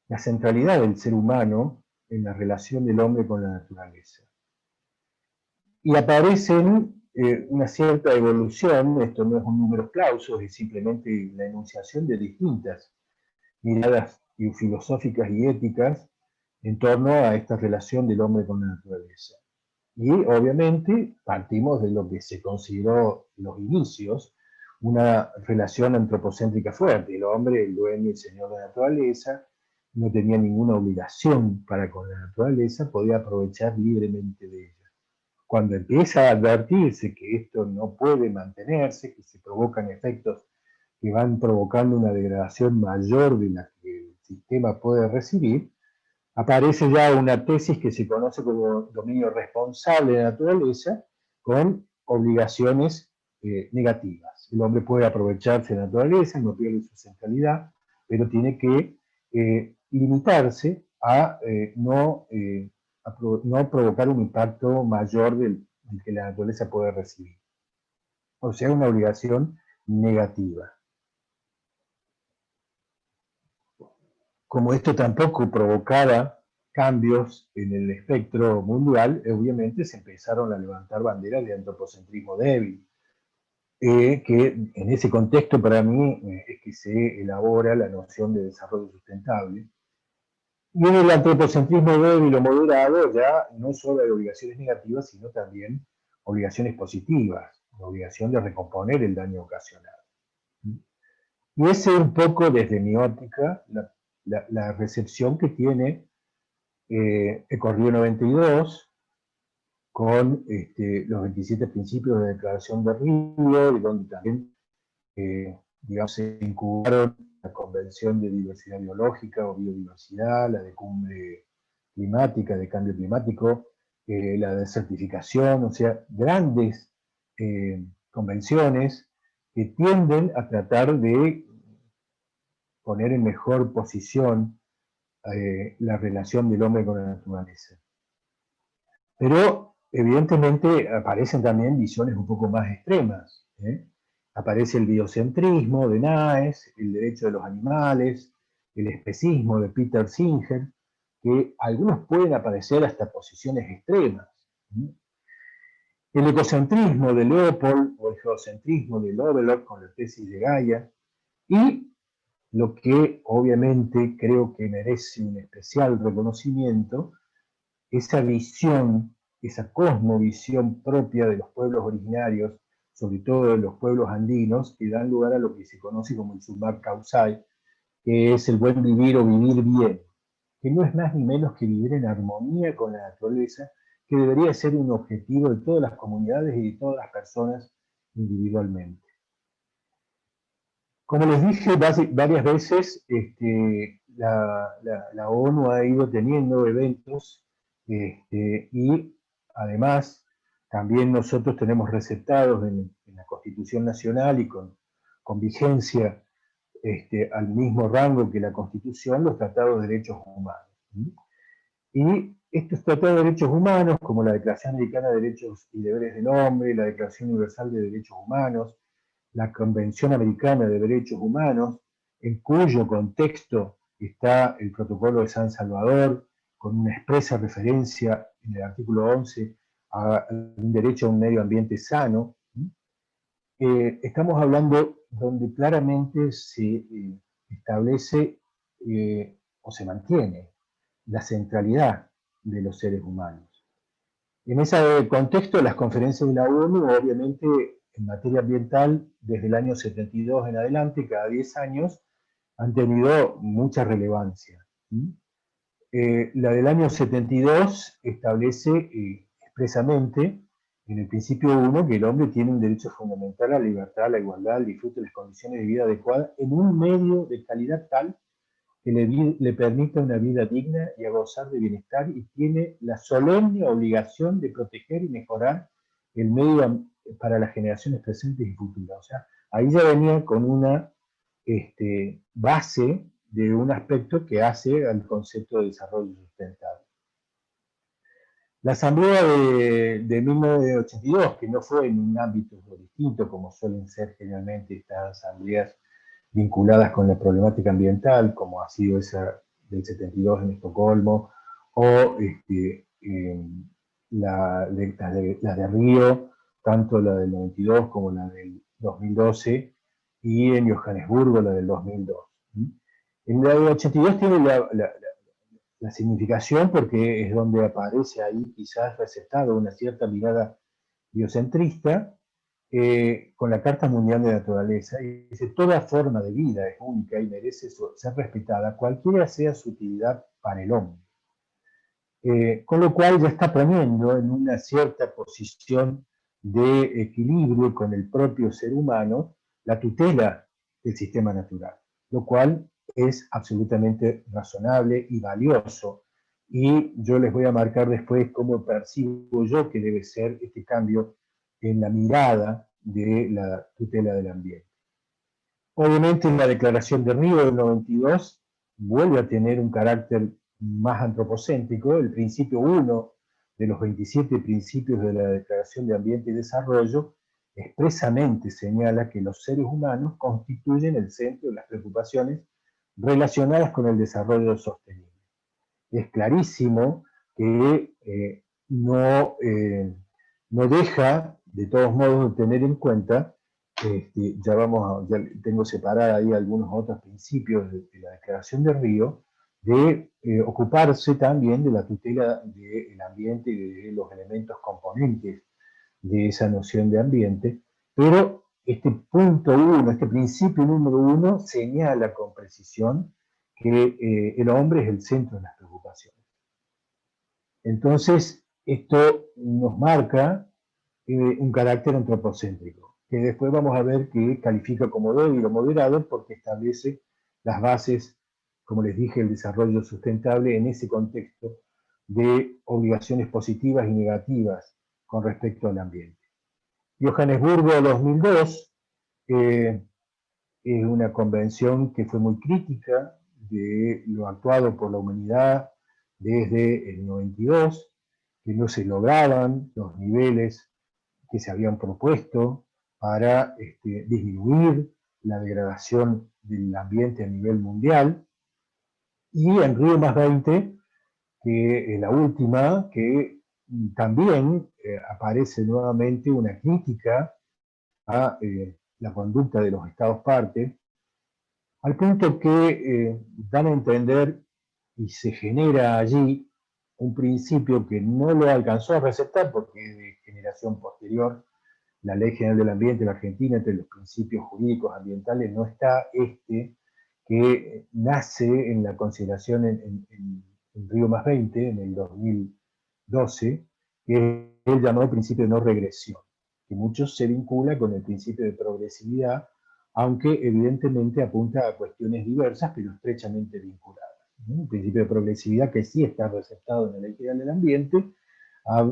la centralidad del ser humano en la relación del hombre con la naturaleza. Y aparecen una cierta evolución, esto no es un número clausus, es simplemente la enunciación de distintas miradas filosóficas y éticas en torno a esta relación del hombre con la naturaleza. Y obviamente partimos de lo que se consideró los inicios, una relación antropocéntrica fuerte. El hombre, el dueño, el señor de la naturaleza, no tenía ninguna obligación para con la naturaleza, podía aprovechar libremente de ella. Cuando empieza a advertirse que esto no puede mantenerse, que se provocan efectos que van provocando una degradación mayor de la que el sistema puede recibir, aparece ya una tesis que se conoce como dominio responsable de la naturaleza, con obligaciones negativas. El hombre puede aprovecharse de la naturaleza, no pierde su centralidad, pero tiene que limitarse a no provocar un impacto mayor del que la naturaleza puede recibir. O sea, una obligación negativa. Como esto tampoco provocaba cambios en el espectro mundial, obviamente se empezaron a levantar banderas de antropocentrismo débil, que en ese contexto para mí es que se elabora la noción de desarrollo sustentable. Y en el antropocentrismo débil o moderado ya no solo hay obligaciones negativas, sino también obligaciones positivas, la obligación de recomponer el daño ocasionado. Y ese es un poco, desde mi óptica, la recepción que tiene Ecorrío 92, con los 27 principios de declaración de Río, y donde también digamos, se incubaron la Convención de Diversidad Biológica o Biodiversidad, la de Cumbre Climática, de Cambio Climático, la de certificación, o sea, grandes convenciones que tienden a tratar de poner en mejor posición la relación del hombre con la naturaleza. Pero, evidentemente, aparecen también visiones un poco más extremas. Aparece el biocentrismo de Naes, el derecho de los animales, el especismo de Peter Singer, que algunos pueden aparecer hasta posiciones extremas. El ecocentrismo de Leopold o el geocentrismo de Lovelock con la tesis de Gaia, y lo que obviamente creo que merece un especial reconocimiento, esa visión, esa cosmovisión propia de los pueblos originarios, sobre todo de los pueblos andinos, que dan lugar a lo que se conoce como el sumar causai, que es el buen vivir o vivir bien, que no es más ni menos que vivir en armonía con la naturaleza, que debería ser un objetivo de todas las comunidades y de todas las personas individualmente. Como les dije varias veces, la ONU ha ido teniendo eventos y además también nosotros tenemos receptados en la Constitución Nacional y con vigencia al mismo rango que la Constitución, los tratados de derechos humanos. Y estos tratados de derechos humanos, como la Declaración Americana de Derechos y Deberes del Hombre, la Declaración Universal de Derechos Humanos, la Convención Americana de Derechos Humanos, en cuyo contexto está el Protocolo de San Salvador, con una expresa referencia en el artículo 11 a un derecho a un medio ambiente sano. Estamos hablando donde claramente se establece o se mantiene la centralidad de los seres humanos. En ese contexto, las conferencias de la ONU, obviamente, en materia ambiental, desde el año 72 en adelante, cada 10 años, han tenido mucha relevancia. La del año 72 establece expresamente, en el principio 1, que el hombre tiene un derecho fundamental a la libertad, a la igualdad, al disfrute de las condiciones de vida adecuadas, en un medio de calidad tal que le permita una vida digna y a gozar de bienestar, y tiene la solemne obligación de proteger y mejorar el medio para las generaciones presentes y futuras. O sea, ahí ya venía con una base de un aspecto que hace al concepto de desarrollo sustentable. La Asamblea de 1982, que no fue en un ámbito distinto, como suelen ser generalmente estas asambleas vinculadas con la problemática ambiental, como ha sido esa del 72 en Estocolmo, o la de Río, tanto la del 92 como la del 2012, y en Johannesburgo la del 2002. En la del 82 tiene la significación porque es donde aparece ahí quizás receptado una cierta mirada biocentrista, con la Carta Mundial de Naturaleza, y dice, toda forma de vida es única y merece ser respetada, cualquiera sea su utilidad para el hombre. Con lo cual ya está poniendo en una cierta posición de equilibrio con el propio ser humano la tutela del sistema natural, lo cual es absolutamente razonable y valioso. Y yo les voy a marcar después cómo percibo yo que debe ser este cambio en la mirada de la tutela del ambiente. Obviamente la Declaración de Río del 92 vuelve a tener un carácter más antropocéntrico. El principio 1 de los 27 principios de la Declaración de Ambiente y Desarrollo expresamente señala que los seres humanos constituyen el centro de las preocupaciones relacionadas con el desarrollo sostenible. Es clarísimo que no deja, de todos modos, de tener en cuenta, ya tengo separada ahí algunos otros principios de la Declaración de Río, de ocuparse también de la tutela del ambiente y de los elementos componentes de esa noción de ambiente, pero este punto 1, este principio número 1, señala con precisión que el hombre es el centro de las preocupaciones. Entonces, esto nos marca un carácter antropocéntrico, que después vamos a ver que califica como débil o moderado porque establece las bases, como les dije, el desarrollo sustentable en ese contexto de obligaciones positivas y negativas con respecto al ambiente. Johannesburgo 2002 es una convención que fue muy crítica de lo actuado por la humanidad desde el 92, que no se lograban los niveles que se habían propuesto para disminuir la degradación del ambiente a nivel mundial. Y en Río +20, que es la última, que también aparece nuevamente una crítica a la conducta de los Estados partes, al punto que dan a entender y se genera allí un principio que no lo alcanzó a recetar porque es de generación posterior. La Ley General del Ambiente de la Argentina, entre los principios jurídicos ambientales, no está que nace en la consideración en Río +20, en el 2012, que es el llamado principio de no regresión, que muchos se vincula con el principio de progresividad, aunque evidentemente apunta a cuestiones diversas, pero estrechamente vinculadas. Un principio de progresividad que sí está receptado en la Ley General del Ambiente,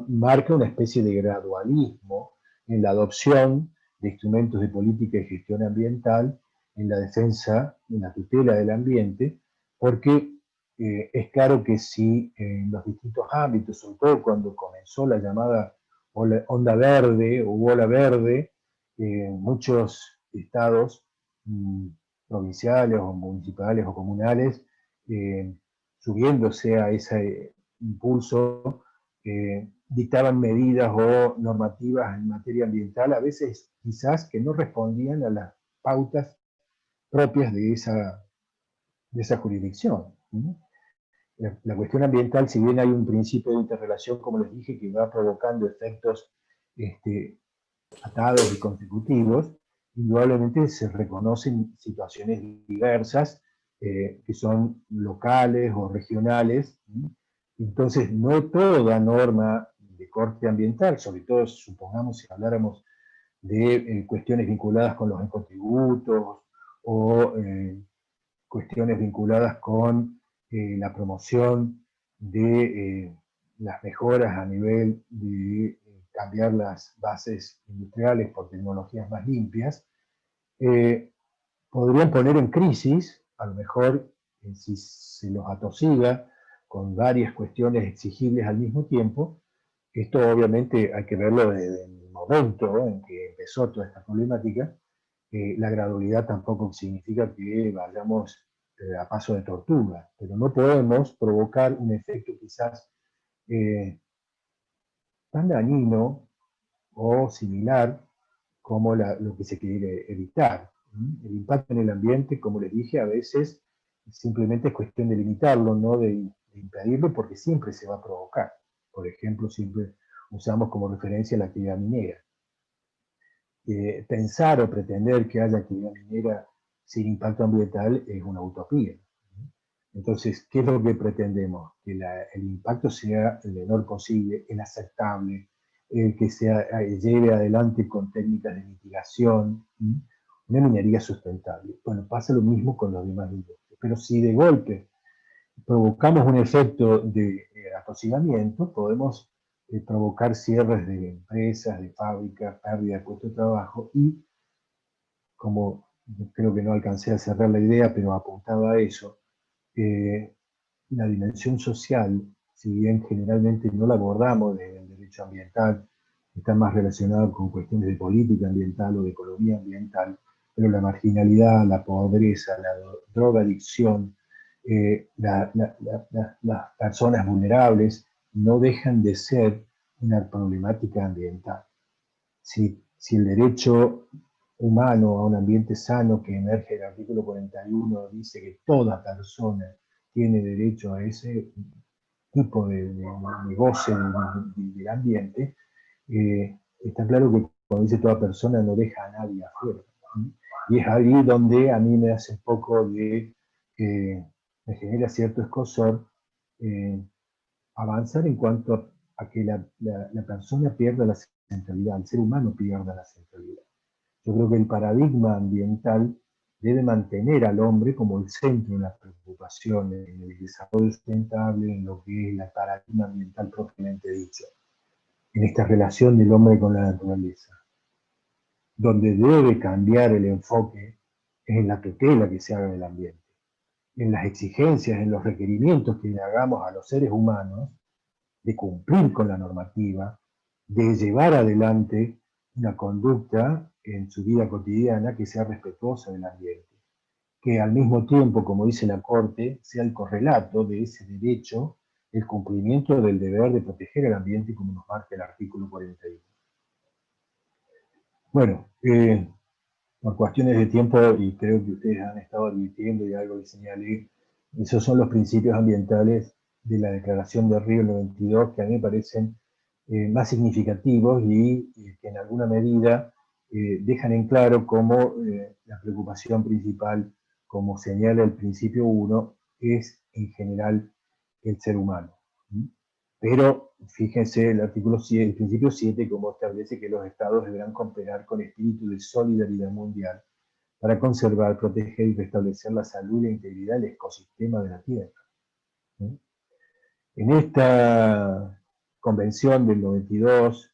marca una especie de gradualismo en la adopción de instrumentos de política y gestión ambiental, en la defensa, en la tutela del ambiente, porque es claro que si en los distintos ámbitos, sobre todo cuando comenzó la llamada onda verde o ola verde, muchos estados provinciales o municipales o comunales, subiéndose a ese impulso, dictaban medidas o normativas en materia ambiental, a veces quizás que no respondían a las pautas propias de esa jurisdicción. La cuestión ambiental, si bien hay un principio de interrelación, como les dije, que va provocando efectos atados y consecutivos, indudablemente se reconocen situaciones diversas que son locales o regionales. Entonces, no toda norma de corte ambiental, sobre todo supongamos si habláramos de cuestiones vinculadas con los ecotributos o cuestiones vinculadas con la promoción de las mejoras a nivel de cambiar las bases industriales por tecnologías más limpias, podrían poner en crisis, a lo mejor si se los atosiga con varias cuestiones exigibles al mismo tiempo. Esto obviamente hay que verlo desde el momento en que empezó toda esta problemática. La gradualidad tampoco significa que vayamos a paso de tortuga, pero no podemos provocar un efecto quizás tan dañino o similar como lo que se quiere evitar. El impacto en el ambiente, como les dije, a veces simplemente es cuestión de limitarlo, no de impedirlo, porque siempre se va a provocar. Por ejemplo, siempre usamos como referencia la actividad minera. pensar o pretender que haya actividad minera sin impacto ambiental es una utopía. Entonces, ¿qué es lo que pretendemos? Que el impacto sea el menor posible, el aceptable, el que lleve adelante con técnicas de mitigación, una minería sustentable. Bueno, pasa lo mismo con los demás industrias. Pero si de golpe provocamos un efecto de atosigamiento, podemos provocar cierres de empresas, de fábricas, pérdida de puestos de trabajo y, como creo que no alcancé a cerrar la idea, pero apuntaba a eso, la dimensión social, si bien generalmente no la abordamos desde el derecho ambiental, está más relacionado con cuestiones de política ambiental o de economía ambiental, pero la marginalidad, la pobreza, la drogadicción, las personas vulnerables no dejan de ser una problemática ambiental. Si el derecho humano a un ambiente sano que emerge del artículo 41 dice que toda persona tiene derecho a ese tipo de goce del ambiente, está claro que cuando dice toda persona no deja a nadie afuera. Y es ahí donde a mí me hace un poco de, me genera cierto escozor avanzar en cuanto a que la persona pierda la centralidad, el ser humano pierda la centralidad. Yo creo que el paradigma ambiental debe mantener al hombre como el centro de las preocupaciones, en el desarrollo sustentable, en lo que es el paradigma ambiental propiamente dicho, en esta relación del hombre con la naturaleza. Donde debe cambiar el enfoque es en la tutela que se haga del ambiente, en las exigencias, en los requerimientos que le hagamos a los seres humanos de cumplir con la normativa, de llevar adelante una conducta en su vida cotidiana que sea respetuosa del ambiente, que al mismo tiempo, como dice la Corte, sea el correlato de ese derecho, el cumplimiento del deber de proteger el ambiente como nos marca el artículo 41. Bueno, por cuestiones de tiempo, y creo que ustedes han estado advirtiendo y algo les señalé, esos son los principios ambientales de la Declaración de Río 92 que a mí me parecen más significativos y que en alguna medida dejan en claro cómo la preocupación principal, como señala el principio 1, es en general el ser humano. Pero fíjense el artículo 7, el principio 7, como establece que los estados deberán cooperar con espíritu de solidaridad mundial para conservar, proteger y restablecer la salud y la integridad del ecosistema de la Tierra. En esta convención del 92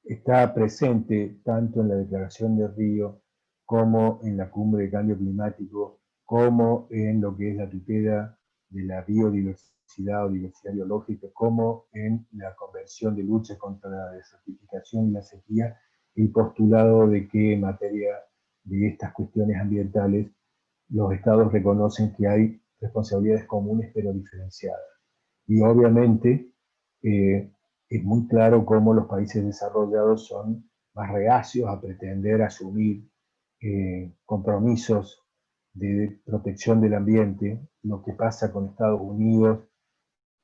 está presente tanto en la Declaración de Río como en la Cumbre de Cambio Climático, como en lo que es la tutela de la biodiversidad o diversidad biológica, como en la Convención de Lucha contra la Desertificación y la Sequía, el postulado de que en materia de estas cuestiones ambientales los estados reconocen que hay responsabilidades comunes pero diferenciadas. Y obviamente es muy claro cómo los países desarrollados son más reacios a pretender asumir compromisos de protección del ambiente. Lo que pasa con Estados Unidos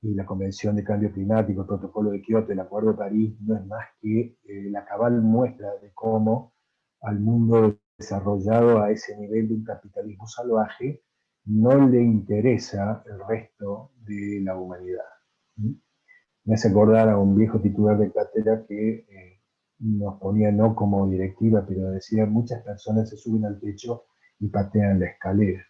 y la Convención de Cambio Climático, el Protocolo de Kioto, el Acuerdo de París, no es más que la cabal muestra de cómo al mundo desarrollado a ese nivel de un capitalismo salvaje no le interesa el resto de la humanidad. Me hace acordar a un viejo titular de cátedra que nos ponía no como directiva, pero decía, muchas personas se suben al techo y patean la escalera.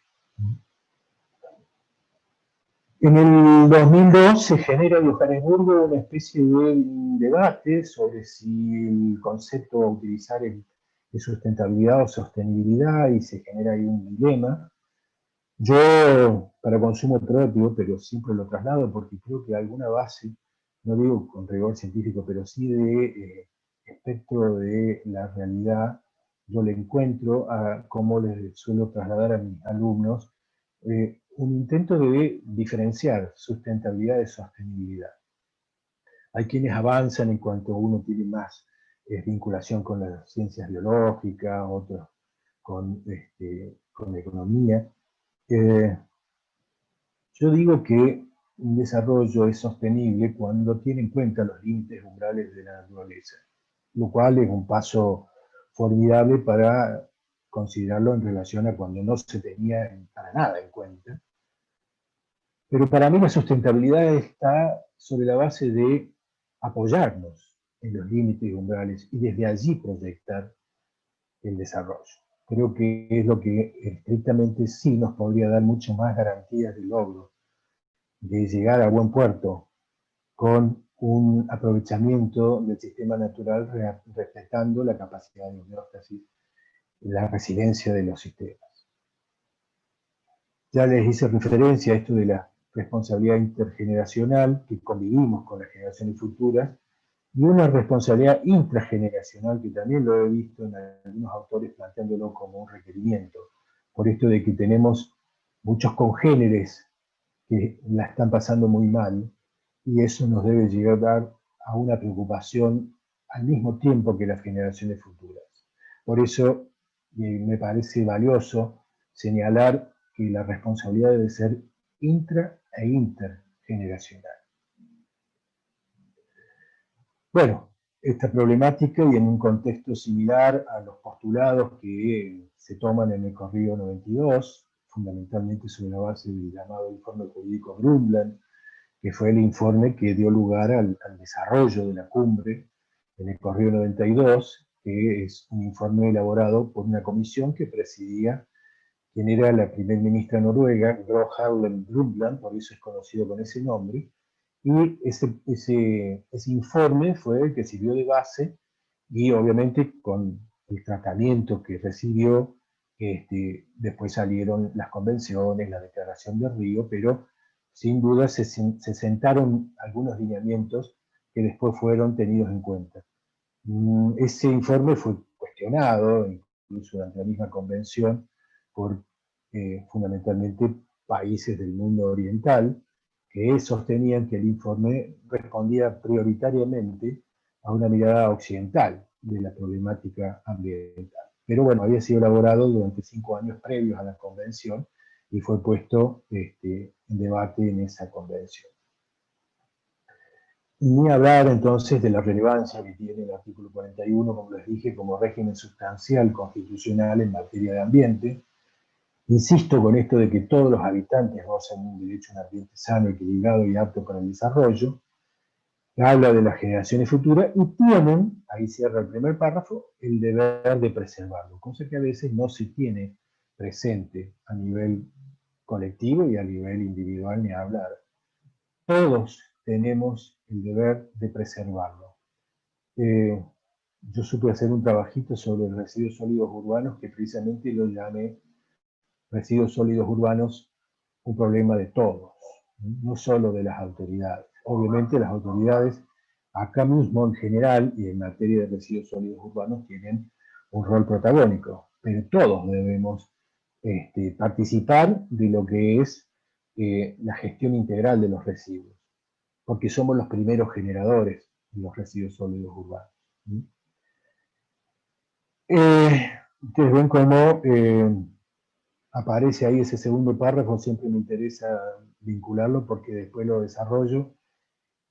En el 2002 se genera en Johannesburgo una especie de debate sobre si el concepto a utilizar es sustentabilidad o sostenibilidad, y se genera ahí un dilema. Yo, para consumo propio, pero siempre lo traslado porque creo que alguna base, no digo con rigor científico, pero sí de espectro de la realidad, yo le encuentro a cómo les suelo trasladar a mis alumnos un intento de diferenciar sustentabilidad de sostenibilidad. Hay quienes avanzan en cuanto uno tiene más vinculación con las ciencias biológicas, otros con la economía. Yo digo que un desarrollo es sostenible cuando tiene en cuenta los límites umbrales de la naturaleza. lo cual es un paso formidable para considerarlo en relación a cuando no se tenía para nada en cuenta. Pero para mí la sustentabilidad está sobre la base de apoyarnos en los límites y umbrales y desde allí proyectar el desarrollo. Creo que es lo que estrictamente sí nos podría dar mucho más garantías de logro, de llegar a buen puerto con un aprovechamiento del sistema natural respetando la capacidad de homeostasis y la resiliencia de los sistemas. Ya les hice referencia a esto de la responsabilidad intergeneracional, que convivimos con las generaciones futuras, y una responsabilidad intrageneracional, que también lo he visto en algunos autores planteándolo como un requerimiento, por esto de que tenemos muchos congéneres que la están pasando muy mal, y eso nos debe llevar a una preocupación al mismo tiempo que las generaciones futuras. Por eso me parece valioso señalar que la responsabilidad debe ser intra e intergeneracional. Bueno, esta problemática y en un contexto similar a los postulados que se toman en el Correo 92, fundamentalmente sobre la base del llamado informe jurídico Brundtland, que fue el informe que dio lugar al desarrollo de la cumbre en el Correo 92, que es un informe elaborado por una comisión que presidía quien era la primer ministra noruega, Gro Harlem Brundtland, por eso es conocido con ese nombre, y ese informe fue el que sirvió de base, y obviamente con el tratamiento que recibió, después salieron las convenciones, la declaración de Río, pero sin duda se sentaron algunos lineamientos que después fueron tenidos en cuenta. Ese informe fue cuestionado, incluso durante la misma convención, por fundamentalmente países del mundo oriental, que sostenían que el informe respondía prioritariamente a una mirada occidental de la problemática ambiental. Pero bueno, había sido elaborado durante 5 años previos a la convención y fue puesto en debate en esa convención. Ni hablar entonces de la relevancia que tiene el artículo 41, como les dije, como régimen sustancial constitucional en materia de ambiente. Insisto con esto de que todos los habitantes gozan de un derecho a un ambiente sano, equilibrado y apto para el desarrollo. Habla de las generaciones futuras y tienen, ahí cierra el primer párrafo, el deber de preservarlo, cosa que a veces no se tiene presente a nivel colectivo y a nivel individual ni hablar. Todos tenemos el deber de preservarlo. Yo supe hacer un trabajito sobre residuos sólidos urbanos que precisamente lo llamé residuos sólidos urbanos, un problema de todos, no solo de las autoridades. Obviamente las autoridades acá mismo en general y en materia de residuos sólidos urbanos tienen un rol protagónico, pero todos debemos participar de lo que es la gestión integral de los residuos, porque somos los primeros generadores de los residuos sólidos urbanos. Ustedes ven cómo aparece ahí ese segundo párrafo, siempre me interesa vincularlo porque después lo desarrollo.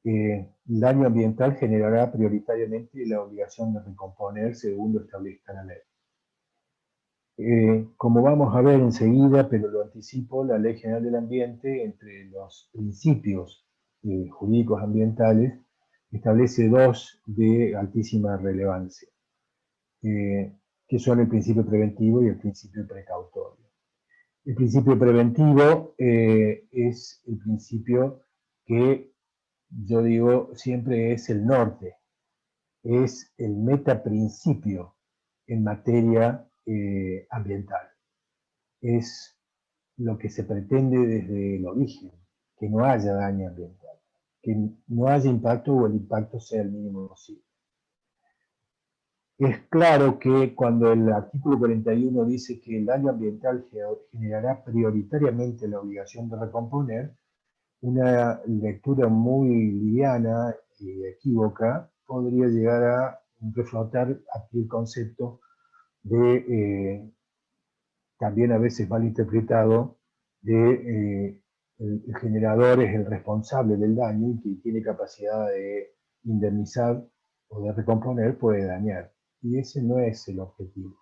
El daño ambiental generará prioritariamente la obligación de recomponer según lo establezca la ley. Como vamos a ver enseguida, pero lo anticipo, la Ley General del Ambiente, entre los principios jurídicos ambientales, establece 2 de altísima relevancia, que son el principio preventivo y el principio precautorio. El principio preventivo es el principio que yo digo siempre es el norte, es el metaprincipio en materia ambiental. Es lo que se pretende desde el origen, que no haya daño ambiental, que no haya impacto o el impacto sea el mínimo posible. Es claro que cuando el artículo 41 dice que el daño ambiental generará prioritariamente la obligación de recomponer, una lectura muy liviana y equívoca podría llegar a reflotar aquí el concepto de, también a veces mal interpretado, de el generador es el responsable del daño y que tiene capacidad de indemnizar o de recomponer puede dañar. Y ese no es el objetivo.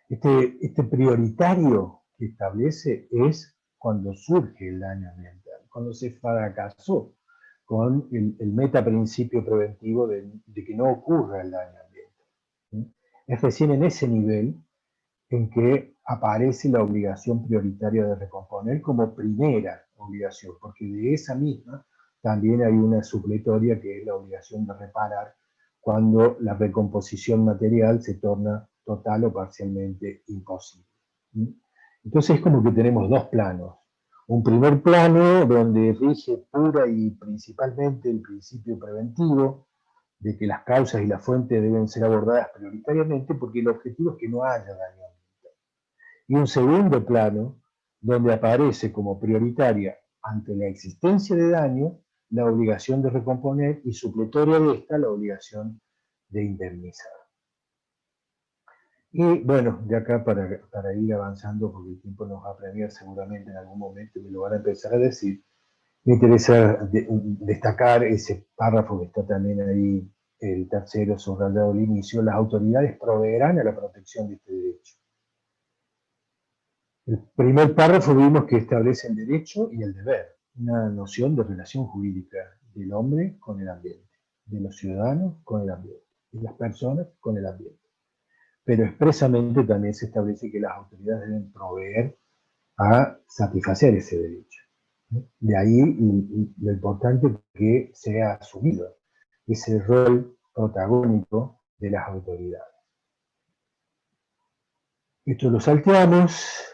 Este prioritario que establece es cuando surge el daño ambiental, cuando se fracasó con el metaprincipio preventivo de que no ocurra el daño ambiental. ¿Sí? Es recién en ese nivel en que aparece la obligación prioritaria de recomponer como primera obligación, porque de esa misma también hay una supletoria que es la obligación de reparar cuando la recomposición material se torna total o parcialmente imposible. Entonces es como que tenemos dos planos. Un primer plano donde rige pura y principalmente el principio preventivo, de que las causas y las fuentes deben ser abordadas prioritariamente porque el objetivo es que no haya daño ambiental. Y un segundo plano donde aparece como prioritaria ante la existencia de daño la obligación de recomponer y supletoria de esta la obligación de indemnizar. Y bueno, de acá para ir avanzando, porque el tiempo nos va a apremiar seguramente en algún momento, me lo van a empezar a decir, me interesa destacar ese párrafo que está también ahí, el tercero subrayado al inicio: las autoridades proveerán a la protección de este derecho. El primer párrafo vimos que establece el derecho y el deber, una noción de relación jurídica del hombre con el ambiente, de los ciudadanos con el ambiente, de las personas con el ambiente. Pero expresamente también se establece que las autoridades deben proveer a satisfacer ese derecho. De ahí lo importante que sea asumido ese rol protagónico de las autoridades. Esto lo salteamos.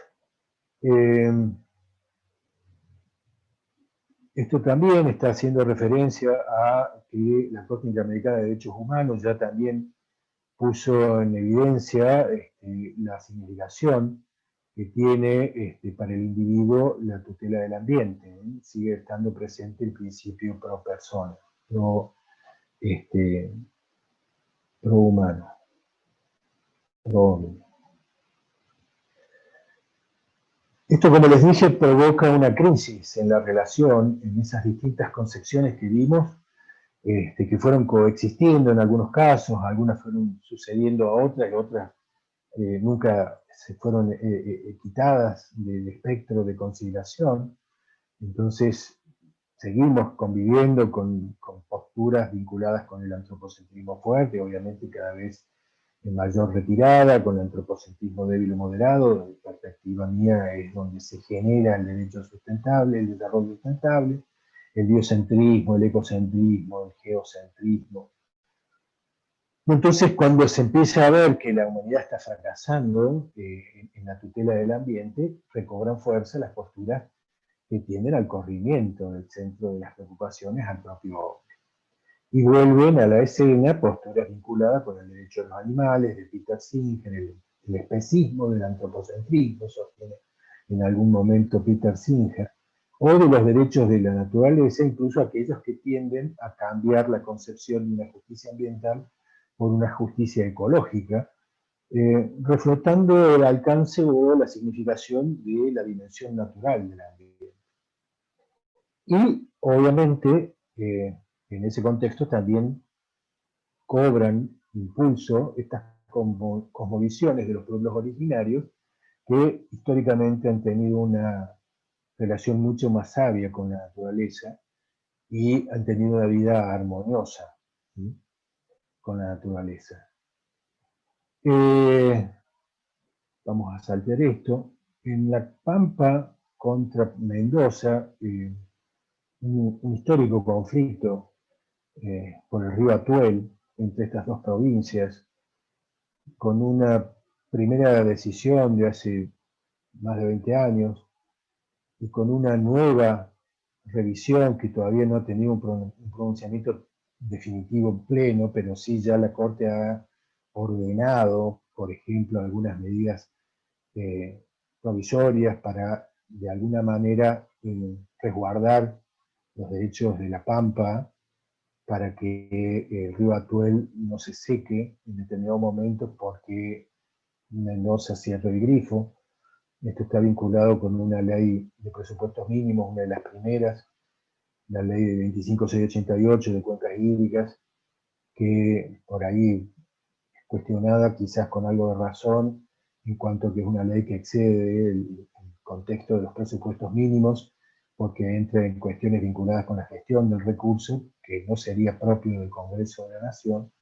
Esto también está haciendo referencia a que la Corte Interamericana de Derechos Humanos ya también puso en evidencia la significación que tiene para el individuo la tutela del ambiente. Sigue estando presente el principio pro persona, pro humano, pro hombre. Esto, como les dije, provoca una crisis en la relación, en esas distintas concepciones que vimos, que fueron coexistiendo en algunos casos, algunas fueron sucediendo a otras y otras nunca se fueron quitadas del espectro de consideración. Entonces, seguimos conviviendo con posturas vinculadas con el antropocentrismo fuerte, obviamente cada vez en mayor retirada, con el antropocentrismo débil o moderado. En perspectiva mía es donde se genera el derecho sustentable, el desarrollo sustentable, el biocentrismo, el ecocentrismo, el geocentrismo. Entonces, cuando se empieza a ver que la humanidad está fracasando en la tutela del ambiente, recobran fuerza las posturas que tienden al corrimiento del centro de las preocupaciones al propio hombre. Y vuelven a la escena posturas vinculadas con el derecho de los animales, de Peter Singer, el especismo del antropocentrismo, sostiene en algún momento Peter Singer, o de los derechos de la naturaleza, incluso aquellos que tienden a cambiar la concepción de una justicia ambiental por una justicia ecológica, reflotando el alcance o la significación de la dimensión natural del ambiente. Y, obviamente, en ese contexto también cobran impulso estas cosmovisiones de los pueblos originarios que históricamente han tenido una relación mucho más sabia con la naturaleza y han tenido una vida armoniosa, ¿sí?, con la naturaleza. Vamos a saltear esto. En la Pampa contra Mendoza, un histórico conflicto por el río Atuel entre estas dos provincias, con una primera decisión de hace más de 20 años y con una nueva revisión que todavía no ha tenido un pronunciamiento definitivo pleno, pero sí ya la Corte ha ordenado, por ejemplo, algunas medidas provisorias para, de alguna manera, resguardar los derechos de la Pampa, para que el río Atuel no se seque en determinado momento porque Mendoza cierra el grifo. Esto está vinculado con una ley de presupuestos mínimos, una de las primeras, la ley de 25688 de cuencas hídricas, que por ahí es cuestionada quizás con algo de razón, en cuanto a que es una ley que excede el contexto de los presupuestos mínimos, porque entra en cuestiones vinculadas con la gestión del recurso, que no sería propio del Congreso de la Nación,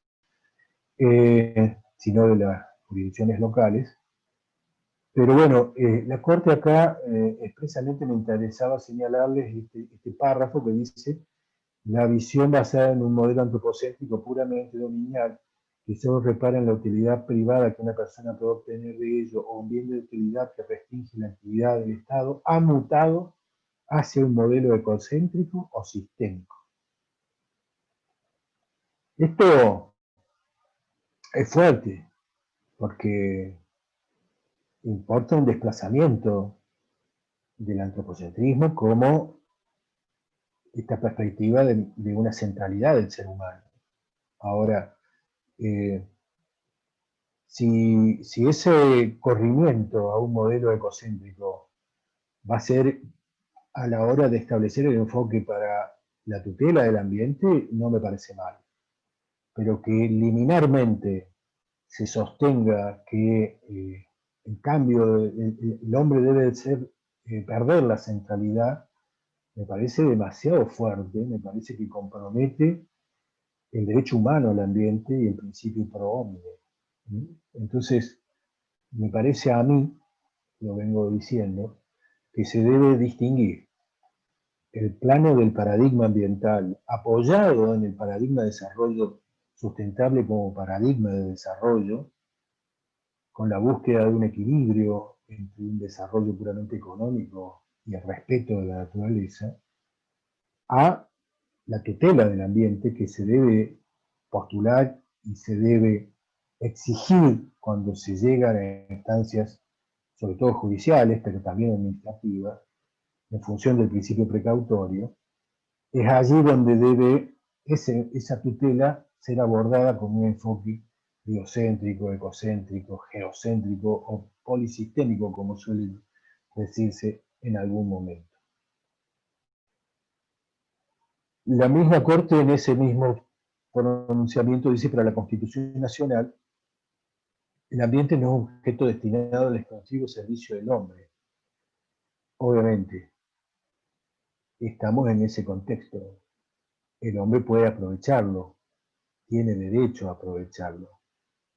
sino de las jurisdicciones locales. Pero bueno, la Corte acá expresamente me interesaba señalarles este párrafo que dice: la visión basada en un modelo antropocéntrico puramente dominial, que solo repara en la utilidad privada que una persona puede obtener de ello, o un bien de utilidad que restringe la actividad del Estado, ha mutado hacia un modelo ecocéntrico o sistémico. Esto es fuerte, porque importa un desplazamiento del antropocentrismo como esta perspectiva de una centralidad del ser humano. Ahora, si ese corrimiento a un modelo ecocéntrico va a ser a la hora de establecer el enfoque para la tutela del ambiente, no me parece mal. Pero que liminarmente se sostenga que en cambio el hombre debe perder la centralidad, me parece demasiado fuerte, me parece que compromete el derecho humano al ambiente y el principio pro homine. Entonces, me parece a mí, lo vengo diciendo, que se debe distinguir el plano del paradigma ambiental apoyado en el paradigma de desarrollo sustentable como paradigma de desarrollo, con la búsqueda de un equilibrio entre un desarrollo puramente económico y el respeto de la naturaleza, a la tutela del ambiente que se debe postular y se debe exigir cuando se llega a instancias, sobre todo judiciales, pero también administrativas, en función del principio precautorio. Es allí donde debe esa tutela ser abordada con un enfoque biocéntrico, ecocéntrico, geocéntrico o polisistémico, como suele decirse en algún momento. La misma Corte en ese mismo pronunciamiento dice: para la Constitución Nacional, el ambiente no es un objeto destinado al exclusivo servicio del hombre. Obviamente, estamos en ese contexto. El hombre puede aprovecharlo, tiene derecho a aprovecharlo,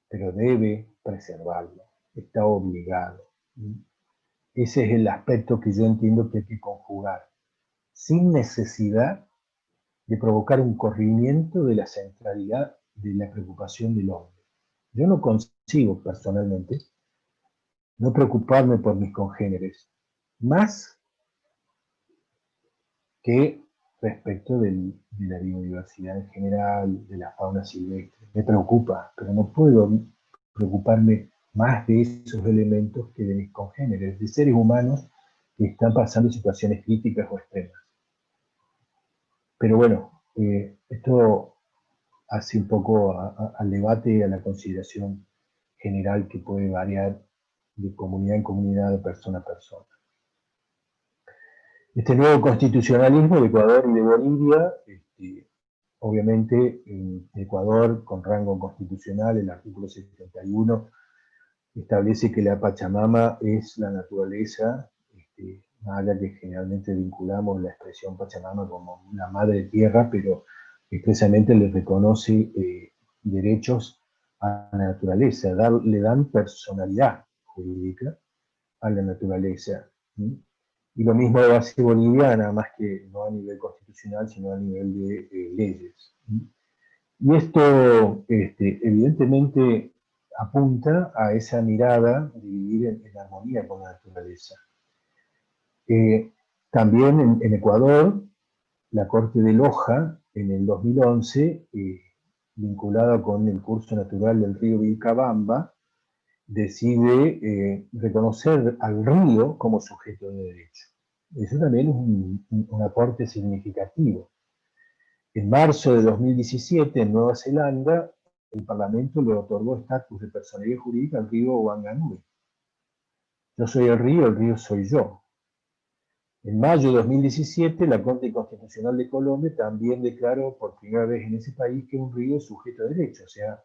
pero debe preservarlo, está obligado. Ese es el aspecto que yo entiendo que hay que conjugar, sin necesidad de provocar un corrimiento de la centralidad de la preocupación del hombre. Yo no consigo personalmente no preocuparme por mis congéneres, más que respecto de la biodiversidad en general, de la fauna silvestre. Me preocupa, pero no puedo preocuparme más de esos elementos que de mis congéneres, de seres humanos que están pasando situaciones críticas o extremas. Pero bueno, esto hace un poco al debate y a la consideración general que puede variar de comunidad en comunidad, de persona a persona. Este nuevo constitucionalismo de Ecuador y de Bolivia, obviamente en Ecuador, con rango constitucional, el artículo 71 establece que la Pachamama es la naturaleza, más allá que generalmente vinculamos la expresión Pachamama como la madre tierra, pero expresamente le reconoce derechos a la naturaleza, le dan personalidad jurídica a la naturaleza. Y lo mismo lo hace Bolivia, nada más que no a nivel constitucional, sino a nivel de leyes. Y esto evidentemente apunta a esa mirada de vivir en armonía con la naturaleza. También en Ecuador, la Corte de Loja, en el 2011, vinculada con el curso natural del río Vilcabamba, decide reconocer al río como sujeto de derecho. Eso también es un aporte significativo. En marzo de 2017, en Nueva Zelanda, el Parlamento le otorgó estatus de personalidad jurídica al río Wanganui. Yo soy el río soy yo. En mayo de 2017, la Corte Constitucional de Colombia también declaró por primera vez en ese país que un río es sujeto de derecho, o sea,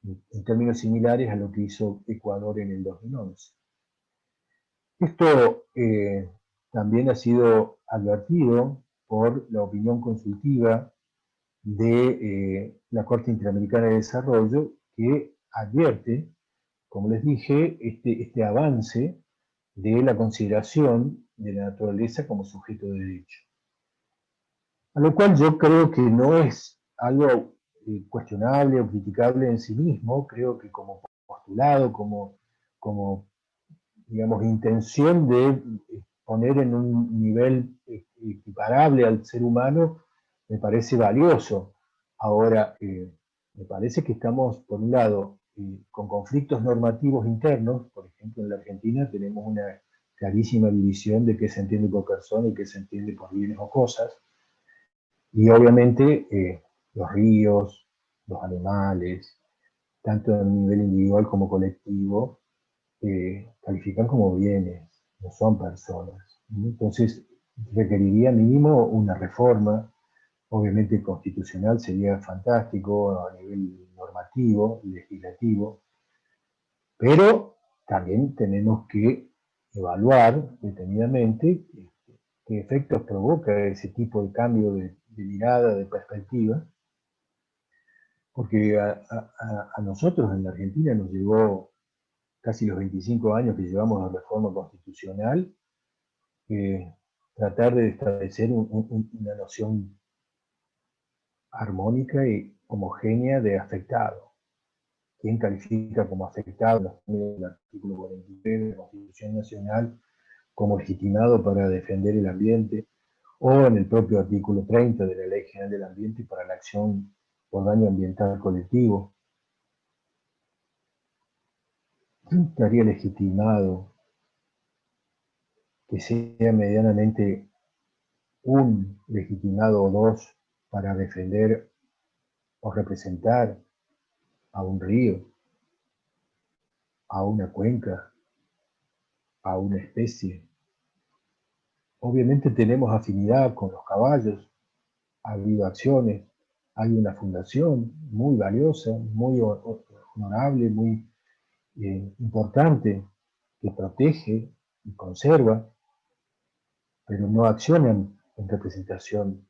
en términos similares a lo que hizo Ecuador en el 2011. Esto también ha sido advertido por la opinión consultiva de la Corte Interamericana de Desarrollo, que advierte, como les dije, este avance de la consideración de la naturaleza como sujeto de derecho. A lo cual yo creo que no es algo cuestionable o criticable en sí mismo, creo que como postulado, como digamos, intención de poner en un nivel equiparable al ser humano, me parece valioso. Ahora, me parece que estamos, por un lado, con conflictos normativos internos. Por ejemplo, en la Argentina tenemos una clarísima división de qué se entiende por persona y qué se entiende por bienes o cosas. Y obviamente los ríos, los animales, tanto a nivel individual como colectivo, califican como bienes, no son personas. Entonces, requeriría mínimo una reforma, obviamente constitucional sería fantástico a nivel normativo, legislativo, pero también tenemos que evaluar detenidamente qué efectos provoca ese tipo de cambio de mirada, de perspectiva, porque a nosotros en la Argentina nos llegó casi los 25 años que llevamos de reforma constitucional, tratar de establecer una noción armónica y homogénea de afectado. ¿Quién califica como afectado en el artículo 43 de la Constitución Nacional como legitimado para defender el ambiente, o en el propio artículo 30 de la Ley General del Ambiente para la acción por daño ambiental colectivo? ¿Quién estaría legitimado que sea medianamente un legitimado o dos para defender o representar a un río, a una cuenca, a una especie? Obviamente tenemos afinidad con los caballos, ha habido acciones, hay una fundación muy valiosa, muy honorable, muy importante, que protege y conserva, pero no accionan en representación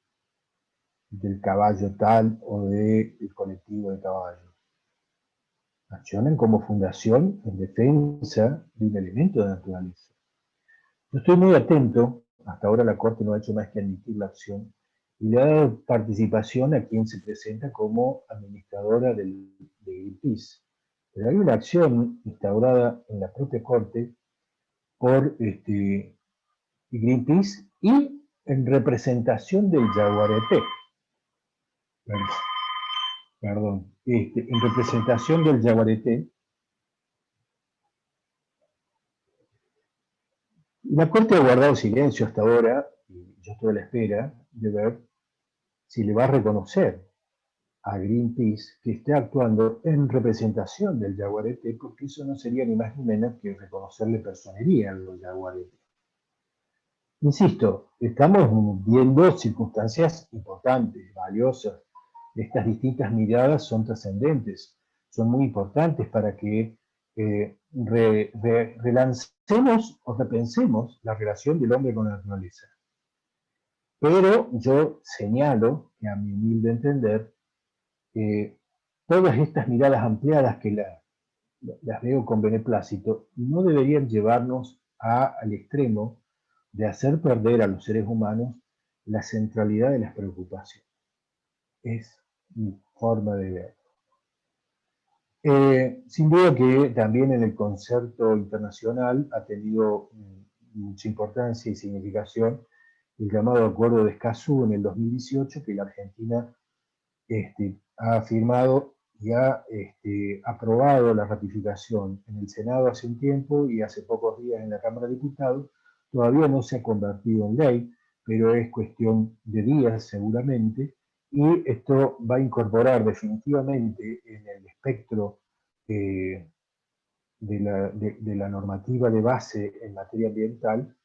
del caballo tal o del colectivo de caballos. Accionan como fundación en defensa de un elemento de la naturaleza. Yo estoy muy atento, hasta ahora la Corte no ha hecho más que admitir la acción, y le ha dado participación a quien se presenta como administradora de Greenpeace. Pero hay una acción instaurada en la propia Corte por Greenpeace y en representación del Yaguareté. Perdón, en representación del Yaguareté. La Corte ha guardado silencio hasta ahora, y yo estoy a la espera de ver si le va a reconocer a Greenpeace que esté actuando en representación del Yaguareté, porque eso no sería ni más ni menos que reconocerle personería al Yaguareté. Insisto, estamos viendo circunstancias importantes, valiosas. Estas distintas miradas son trascendentes, son muy importantes para que relancemos o repensemos la relación del hombre con la naturaleza. Pero yo señalo que, a mi humilde entender, todas estas miradas ampliadas que las veo con beneplácito no deberían llevarnos al extremo de hacer perder a los seres humanos la centralidad de las preocupaciones. Es mi forma de ver. Sin duda que también en el concierto internacional ha tenido mucha importancia y significación el llamado Acuerdo de Escazú en el 2018, que la Argentina ha firmado y ha aprobado la ratificación en el Senado hace un tiempo y hace pocos días en la Cámara de Diputados. Todavía no se ha convertido en ley, pero es cuestión de días seguramente, y esto va a incorporar definitivamente en el espectro de la normativa de base en materia ambiental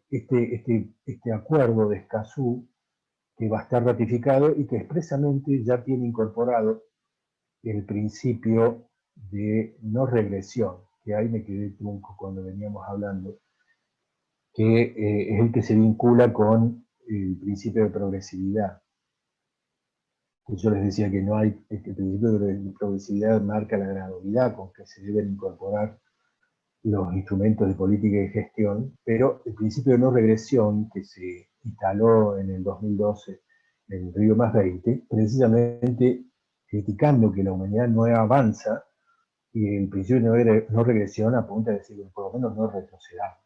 este acuerdo de Escazú, que va a estar ratificado y que expresamente ya tiene incorporado el principio de no regresión, que ahí me quedé trunco cuando veníamos hablando, que es el que se vincula con el principio de progresividad. Yo les decía que no hay, este principio de progresividad marca la gradualidad con que se deben incorporar los instrumentos de política y gestión, pero el principio de no regresión que se instaló en el 2012 en Río +20, precisamente criticando que la humanidad no avanza, y el principio de no regresión apunta a decir que por lo menos no retrocedamos,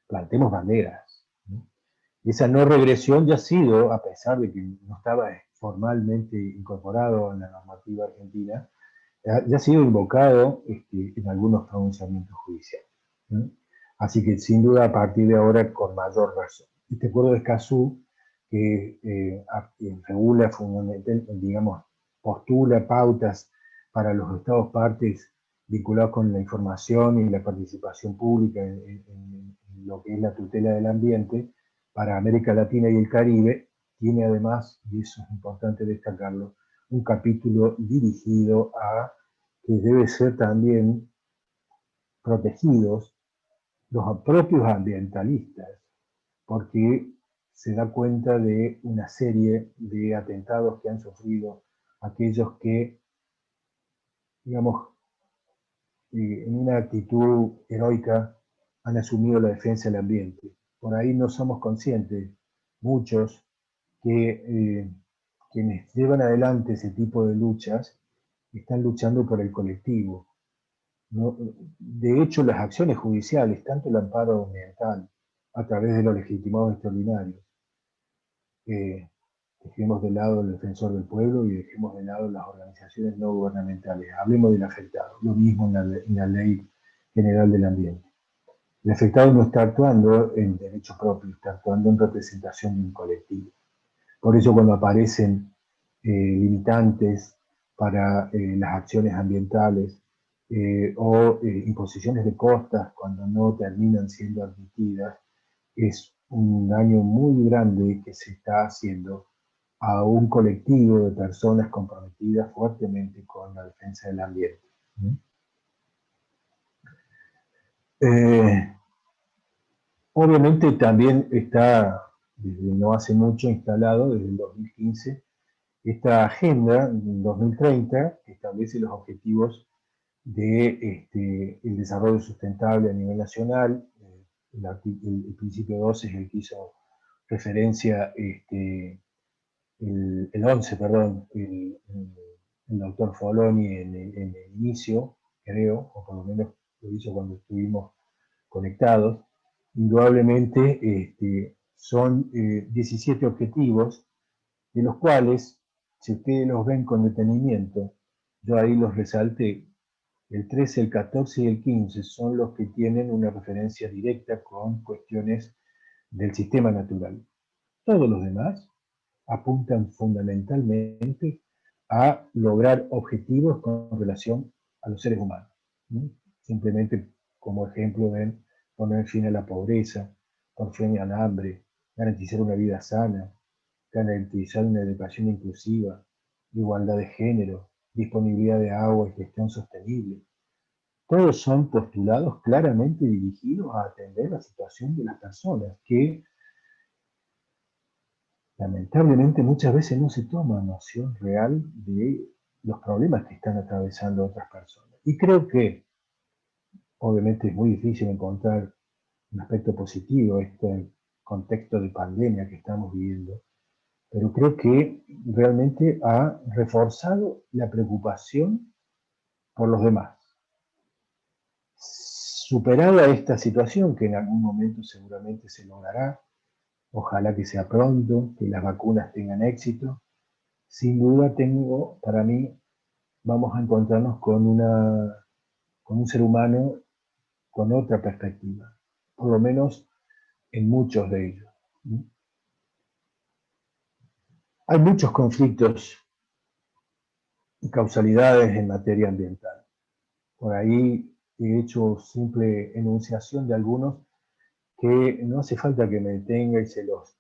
plantemos banderas, ¿no? Y esa no regresión ya ha sido, a pesar de que no estaba formalmente incorporado en la normativa argentina, ya ha sido invocado en algunos pronunciamientos judiciales, ¿no? Así que sin duda a partir de ahora con mayor razón. Este acuerdo de Escazú que regula fundamentalmente, digamos, postula pautas para los estados partes vinculados con la información y la participación pública en lo que es la tutela del ambiente para América Latina y el Caribe, tiene además, y eso es importante destacarlo, un capítulo dirigido a que debe ser también protegidos los propios ambientalistas, porque se da cuenta de una serie de atentados que han sufrido aquellos que, digamos, en una actitud heroica han asumido la defensa del ambiente. Por ahí no somos conscientes, muchos, que quienes llevan adelante ese tipo de luchas están luchando por el colectivo, ¿no? De hecho, las acciones judiciales, tanto el amparo ambiental a través de los legitimados extraordinarios, dejemos de lado el defensor del pueblo y dejemos de lado las organizaciones no gubernamentales, hablemos del afectado, lo mismo en la Ley General del Ambiente. El afectado no está actuando en derecho propio, está actuando en representación de un colectivo. Por eso cuando aparecen limitantes para las acciones ambientales o imposiciones de costas cuando no terminan siendo admitidas, es un daño muy grande que se está haciendo a un colectivo de personas comprometidas fuertemente con la defensa del ambiente. Obviamente también está, desde no hace mucho instalado, desde el 2015, esta agenda en 2030 que establece los objetivos de el desarrollo sustentable a nivel nacional. El principio 12 es el que hizo referencia el 11, perdón, el doctor Foloni en el inicio, creo, o por lo menos lo hizo cuando estuvimos conectados. Indudablemente son 17 objetivos, de los cuales, si ustedes los ven con detenimiento, yo ahí los resalté, el 13, el 14 y el 15 son los que tienen una referencia directa con cuestiones del sistema natural. Todos los demás apuntan fundamentalmente a lograr objetivos con relación a los seres humanos, ¿no? Simplemente como ejemplo ven poner fin a la pobreza, poner fin al hambre, garantizar una vida sana, garantizar una educación inclusiva, igualdad de género, disponibilidad de agua y gestión sostenible. Todos son postulados claramente dirigidos a atender la situación de las personas, que lamentablemente muchas veces no se toma noción real de los problemas que están atravesando otras personas. Y creo que, obviamente es muy difícil encontrar un aspecto positivo en este contexto de pandemia que estamos viviendo, pero creo que realmente ha reforzado la preocupación por los demás. Superada esta situación, que en algún momento seguramente se logrará, ojalá que sea pronto, que las vacunas tengan éxito, sin duda para mí, vamos a encontrarnos con un ser humano con otra perspectiva, por lo menos en muchos de ellos. Hay muchos conflictos y causalidades en materia ambiental. Por ahí he hecho simple enunciación de algunos que no hace falta que me detenga y se los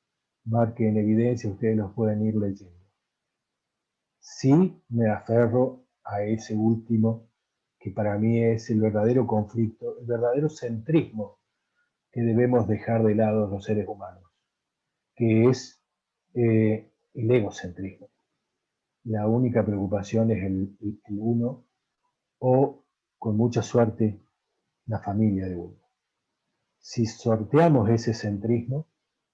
marque en evidencia, ustedes los pueden ir leyendo. Sí me aferro a ese último, que para mí es el verdadero conflicto, el verdadero centrismo que debemos dejar de lado los seres humanos, que es el egocentrismo. La única preocupación es el uno, o, con mucha suerte, la familia de uno. Si sorteamos ese centrismo,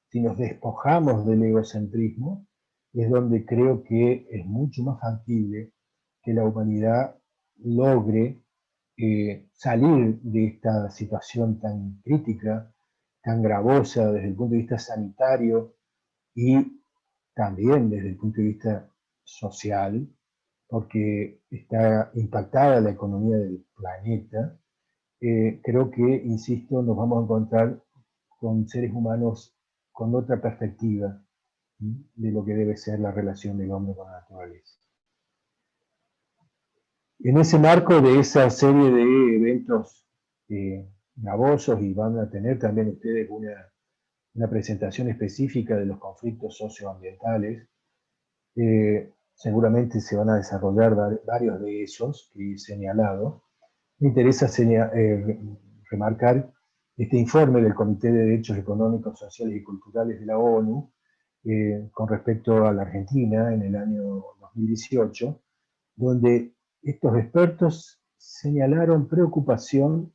si nos despojamos del egocentrismo, es donde creo que es mucho más factible que la humanidad logre salir de esta situación tan crítica, tan gravosa desde el punto de vista sanitario y también desde el punto de vista social, porque está impactada la economía del planeta. Creo que, insisto, nos vamos a encontrar con seres humanos con otra perspectiva de lo que debe ser la relación del hombre con la naturaleza. En ese marco de esa serie de eventos gravosos, y van a tener también ustedes una presentación específica de los conflictos socioambientales, seguramente se van a desarrollar varios de esos que he señalado. Me interesa remarcar este informe del Comité de Derechos Económicos, Sociales y Culturales de la ONU con respecto a la Argentina en el año 2018, donde estos expertos señalaron preocupación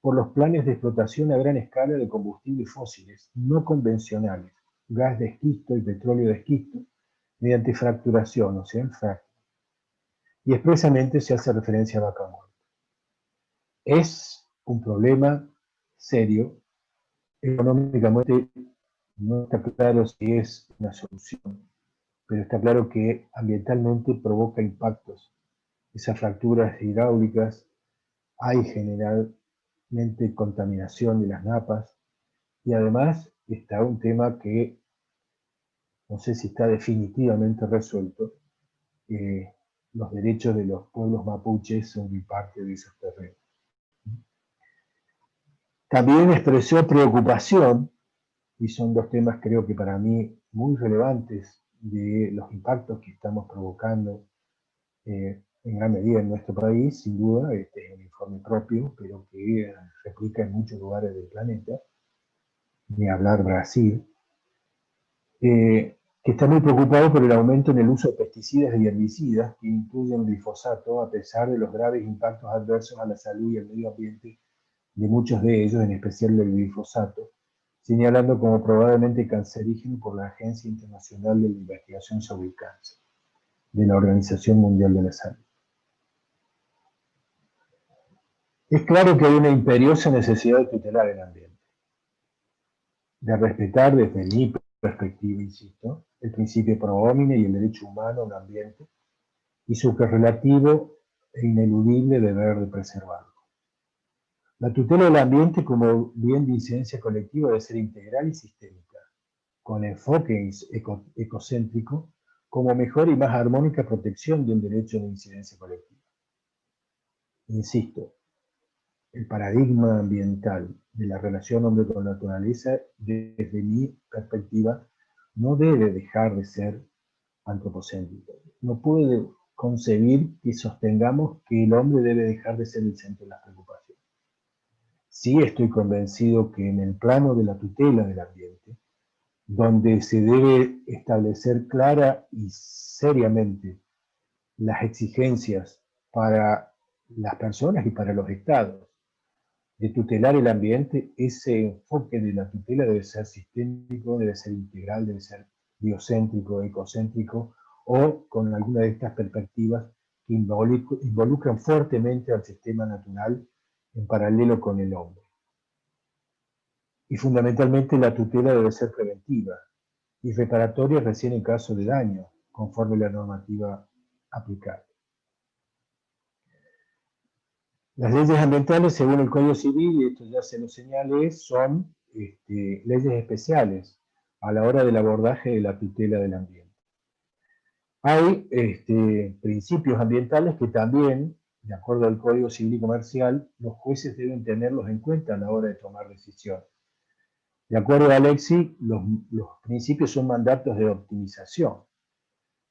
por los planes de explotación a gran escala de combustibles fósiles no convencionales, gas de esquisto y petróleo de esquisto, mediante fracturación, o sea, en fracking. Y expresamente se hace referencia a vaca muerta. Es un problema serio. Económicamente no está claro si es una solución, pero está claro que ambientalmente provoca impactos. Esas fracturas hidráulicas, hay generalmente contaminación de las napas, y además está un tema que no sé si está definitivamente resuelto. Los derechos de los pueblos mapuches son parte de esos terrenos. También expresó preocupación, y son dos temas creo que para mí muy relevantes, de los impactos que estamos provocando en gran medida en nuestro país, sin duda. Este es un informe propio, pero que replica en muchos lugares del planeta, ni hablar Brasil, que está muy preocupado por el aumento en el uso de pesticidas y herbicidas que incluyen glifosato, a pesar de los graves impactos adversos a la salud y al medio ambiente de muchos de ellos, en especial del glifosato, señalando como probablemente cancerígeno por la Agencia Internacional de la Investigación sobre el Cáncer, de la Organización Mundial de la Salud. Es claro que hay una imperiosa necesidad de tutelar el ambiente, de respetar desde mi perspectiva, insisto, el principio pro homine y el derecho humano a un ambiente, y su relativo e ineludible deber de preservarlo. La tutela del ambiente como bien de incidencia colectiva debe ser integral y sistémica, con enfoque ecocéntrico, como mejor y más armónica protección de un derecho de incidencia colectiva. Insisto, el paradigma ambiental de la relación hombre con la naturaleza, desde mi perspectiva, no debe dejar de ser antropocéntrico. No puede concebir que sostengamos que el hombre debe dejar de ser el centro de las preocupaciones. Sí estoy convencido que en el plano de la tutela del ambiente, donde se debe establecer clara y seriamente las exigencias para las personas y para los estados de tutelar el ambiente, ese enfoque de la tutela debe ser sistémico, debe ser integral, debe ser biocéntrico, ecocéntrico, o con alguna de estas perspectivas que involucran fuertemente al sistema natural en paralelo con el hombre. Y fundamentalmente la tutela debe ser preventiva y reparatoria recién en caso de daño, conforme la normativa aplicable. Las leyes ambientales, según el Código Civil, y esto ya se lo señalé, son leyes especiales a la hora del abordaje de la tutela del ambiente. Hay principios ambientales que también, de acuerdo al Código Civil y Comercial, los jueces deben tenerlos en cuenta a la hora de tomar decisiones. De acuerdo a Alexi, los principios son mandatos de optimización.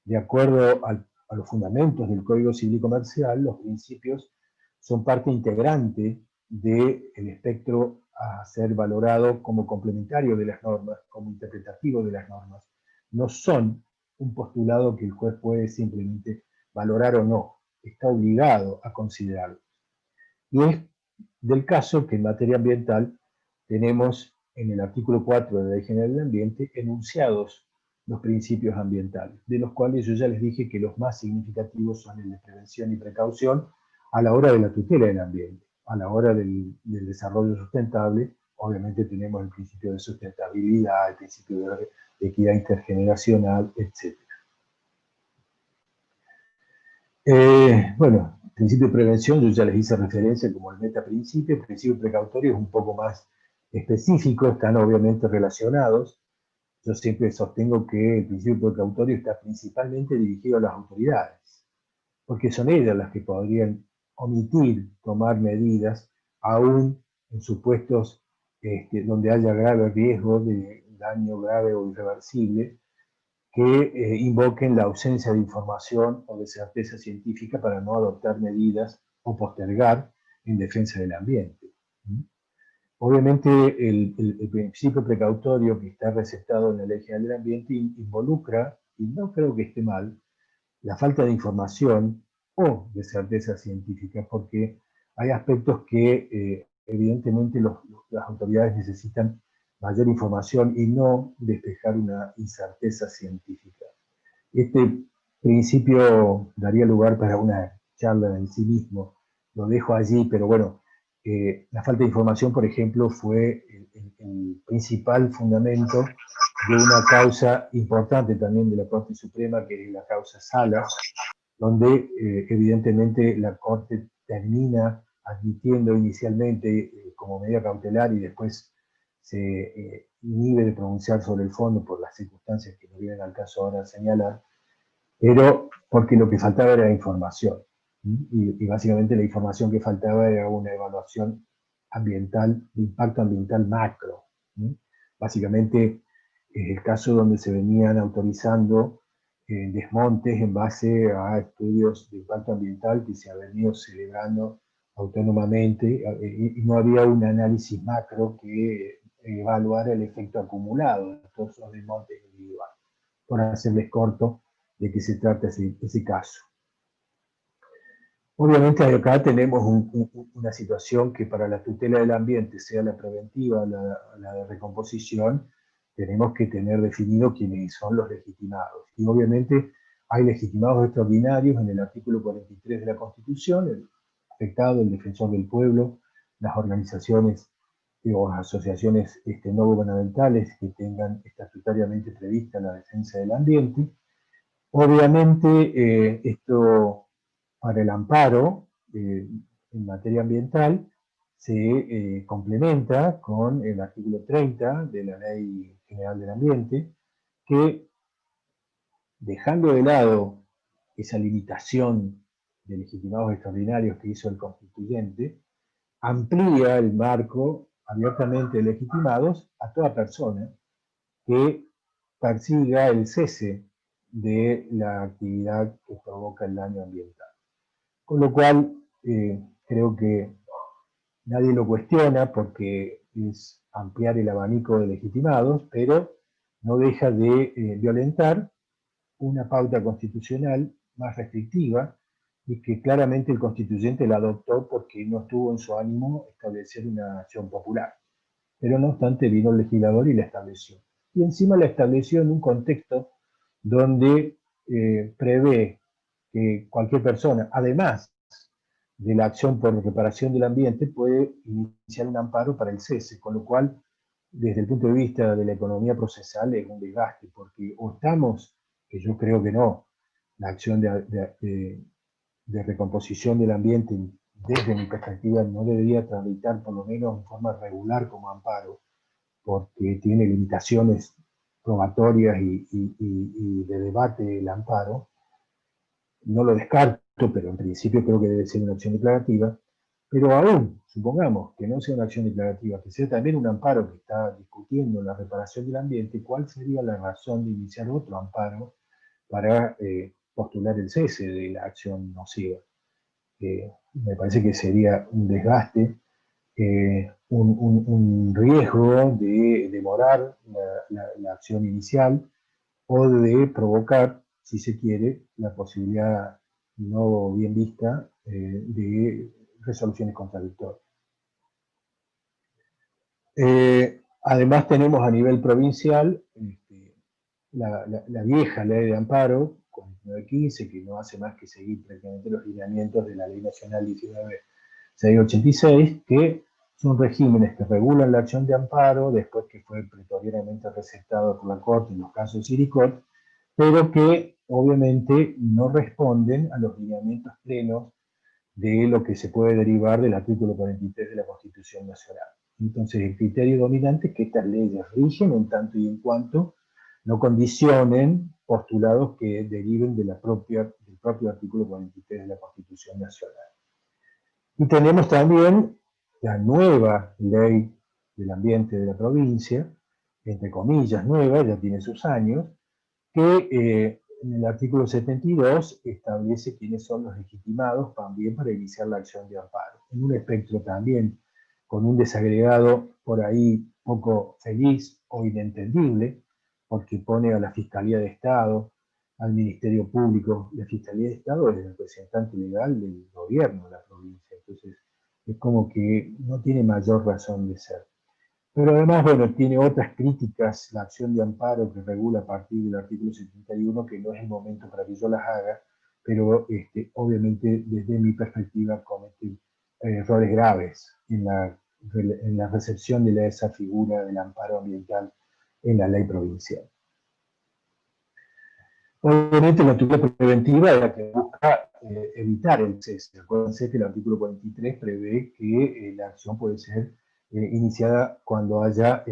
De acuerdo a los fundamentos del Código Civil y Comercial, los principios son parte integrante del espectro a ser valorado como complementario de las normas, como interpretativo de las normas. No son un postulado que el juez puede simplemente valorar o no, está obligado a considerarlo. Y es del caso que en materia ambiental tenemos en el artículo 4 de la Ley General del Ambiente enunciados los principios ambientales, de los cuales yo ya les dije que los más significativos son el de prevención y precaución a la hora de la tutela del ambiente, a la hora del desarrollo sustentable. Obviamente tenemos el principio de sustentabilidad, el principio de equidad intergeneracional, etc. Bueno, el principio de prevención yo ya les hice referencia como el metaprincipio. El principio precautorio es un poco más específico, están obviamente relacionados. Yo siempre sostengo que el principio precautorio está principalmente dirigido a las autoridades, porque son ellas las que podrían omitir tomar medidas, aún en supuestos donde haya grave riesgo de daño grave o irreversible, que invoquen la ausencia de información o de certeza científica para no adoptar medidas o postergar en defensa del ambiente. Obviamente el principio precautorio que está recetado en la Ley General del Ambiente involucra, y no creo que esté mal, la falta de información o de certeza científica, porque hay aspectos que evidentemente las autoridades necesitan mayor información y no despejar una incerteza científica. Este principio daría lugar para una charla en sí mismo, lo dejo allí, pero bueno, la falta de información, por ejemplo, fue el principal fundamento de una causa importante también de la Corte Suprema, que es la causa Salas, donde evidentemente la Corte termina admitiendo inicialmente como medida cautelar y después se inhibe de pronunciar sobre el fondo por las circunstancias que no vienen al caso ahora señalar, pero porque lo que faltaba era información. Y básicamente la información que faltaba era una evaluación ambiental, de impacto ambiental macro. Básicamente es el caso donde se venían autorizando desmontes en base a estudios de impacto ambiental que se han venido celebrando autónomamente y no había un análisis macro que evaluara el efecto acumulado de todos esos desmontes individuales. Por hacerles corto, de qué se trata ese caso. Obviamente acá tenemos una situación que para la tutela del ambiente, sea la preventiva o la de recomposición, tenemos que tener definido quiénes son los legitimados. Y obviamente hay legitimados extraordinarios en el artículo 43 de la Constitución, el afectado, el defensor del pueblo, las organizaciones o asociaciones no gubernamentales que tengan estatutariamente prevista la defensa del ambiente. Obviamente, esto para el amparo en materia ambiental se complementa con el artículo 30 de la Ley General del Ambiente, que dejando de lado esa limitación de legitimados extraordinarios que hizo el constituyente, amplía el marco abiertamente de legitimados a toda persona que persiga el cese de la actividad que provoca el daño ambiental. Con lo cual, creo que nadie lo cuestiona porque es ampliar el abanico de legitimados, pero no deja de violentar una pauta constitucional más restrictiva y que claramente el constituyente la adoptó porque no estuvo en su ánimo establecer una acción popular. Pero no obstante vino el legislador y la estableció. Y encima la estableció en un contexto donde prevé que cualquier persona, además de la acción por reparación del ambiente, puede iniciar un amparo para el cese, con lo cual, desde el punto de vista de la economía procesal, es un desgaste, porque o estamos, que yo creo que no, la acción de recomposición del ambiente, desde mi perspectiva, no debería tramitar por lo menos en forma regular como amparo, porque tiene limitaciones probatorias y de debate el amparo. No lo descarto, pero en principio creo que debe ser una acción declarativa. Pero aún, supongamos que no sea una acción declarativa, que sea también un amparo que está discutiendo la reparación del ambiente, ¿cuál sería la razón de iniciar otro amparo para postular el cese de la acción nociva? Me parece que sería un desgaste, un riesgo de demorar la acción inicial o de provocar, si se quiere, la posibilidad no bien vista de resoluciones contradictorias. Además tenemos a nivel provincial la vieja ley de amparo, 4915, que no hace más que seguir prácticamente los lineamientos de la Ley Nacional 19686, que son regímenes que regulan la acción de amparo, después que fue pretoriamente recetado por la Corte en los casos de Siricot, pero que obviamente no responden a los lineamientos plenos de lo que se puede derivar del artículo 43 de la Constitución Nacional. Entonces, el criterio dominante es que estas leyes rigen en tanto y en cuanto no condicionen postulados que deriven del propio artículo 43 de la Constitución Nacional. Y tenemos también la nueva ley del ambiente de la provincia, entre comillas nueva, ya tiene sus años, que en el artículo 72 establece quiénes son los legitimados también para iniciar la acción de amparo. En un espectro también con un desagregado por ahí poco feliz o inentendible, porque pone a la Fiscalía de Estado, al Ministerio Público. La Fiscalía de Estado es el representante legal del gobierno de la provincia, entonces es como que no tiene mayor razón de ser. Pero además, bueno, tiene otras críticas, la acción de amparo que regula a partir del artículo 71, que no es el momento para que yo las haga, pero obviamente desde mi perspectiva comete errores graves en la recepción de esa figura del amparo ambiental en la ley provincial. Obviamente la tutela preventiva es la que busca evitar el cese. Acuérdense que el artículo 43 prevé que la acción puede ser iniciada cuando haya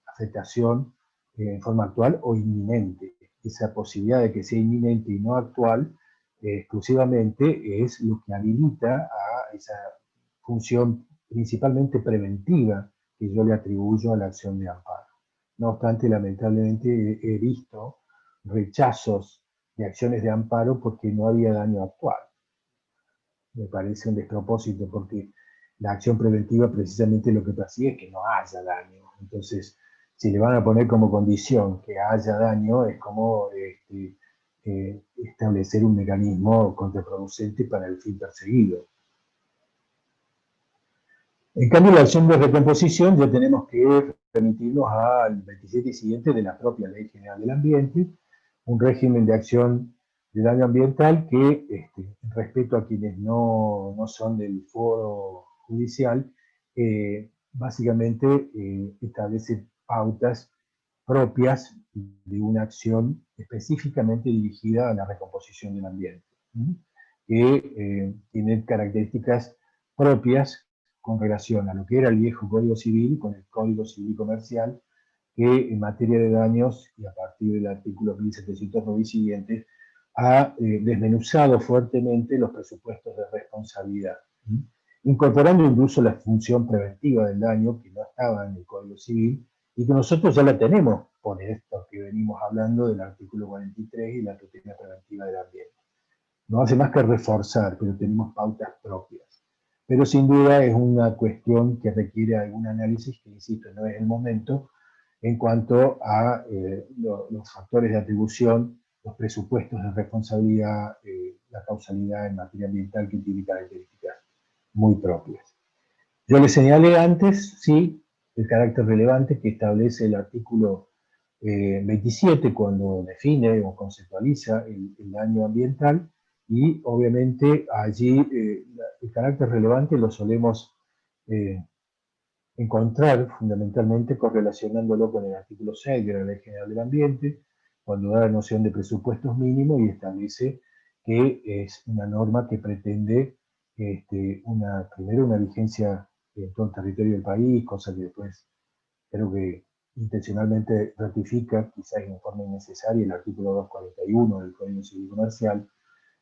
afectación en forma actual o inminente. Esa posibilidad de que sea inminente y no actual exclusivamente es lo que habilita a esa función principalmente preventiva que yo le atribuyo a la acción de amparo. No obstante, lamentablemente he visto rechazos de acciones de amparo porque no había daño actual. Me parece un despropósito porque la acción preventiva precisamente lo que persigue es que no haya daño. Entonces, si le van a poner como condición que haya daño, es como establecer un mecanismo contraproducente para el fin perseguido. En cambio, la acción de recomposición ya tenemos que remitirnos al 27 y siguiente de la propia Ley General del Ambiente, un régimen de acción de daño ambiental que, respecto a quienes no son del foro judicial, básicamente establece pautas propias de una acción específicamente dirigida a la recomposición del ambiente, que tiene características propias con relación a lo que era el viejo Código Civil, con el Código Civil Comercial, que en materia de daños, y a partir del artículo 1709 y siguientes, ha desmenuzado fuertemente los presupuestos de responsabilidad, incorporando incluso la función preventiva del daño, que no estaba en el Código Civil, y que nosotros ya la tenemos por esto que venimos hablando del artículo 43 y la tutela preventiva del ambiente. No hace más que reforzar, pero tenemos pautas propias. Pero sin duda es una cuestión que requiere algún análisis, que insisto, no es el momento, en cuanto a los factores de atribución, los presupuestos de responsabilidad, la causalidad en materia ambiental, que tiene características muy propias. Yo le señalé antes, sí, el carácter relevante que establece el artículo 27 cuando define o conceptualiza el daño ambiental, y obviamente allí el carácter relevante lo solemos encontrar fundamentalmente correlacionándolo con el artículo 6 de la Ley General del Ambiente, cuando da la noción de presupuestos mínimos y establece que es una norma que pretende primero una vigencia en todo el territorio del país, cosa que después creo que intencionalmente ratifica, quizás en forma innecesaria, el artículo 241 del Código Civil Comercial,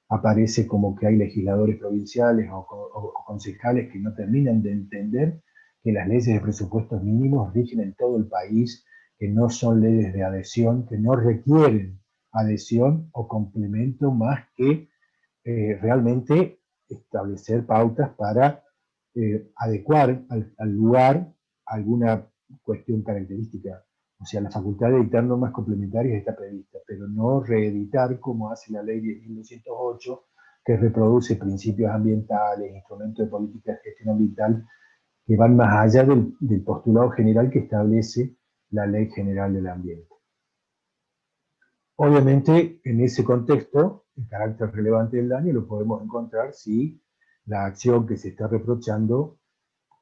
aparece como que hay legisladores provinciales o concejales que no terminan de entender que las leyes de presupuestos mínimos rigen en todo el país, que no son leyes de adhesión, que no requieren adhesión o complemento más que realmente establecer pautas para adecuar al lugar alguna cuestión característica. O sea, la facultad de dictar normas complementarias está prevista, pero no reeditar como hace la ley 10.208, que reproduce principios ambientales, instrumentos de política de gestión ambiental, que van más allá del postulado general que establece la Ley General del Ambiente. Obviamente, en ese contexto, el carácter relevante del daño lo podemos encontrar si la acción que se está reprochando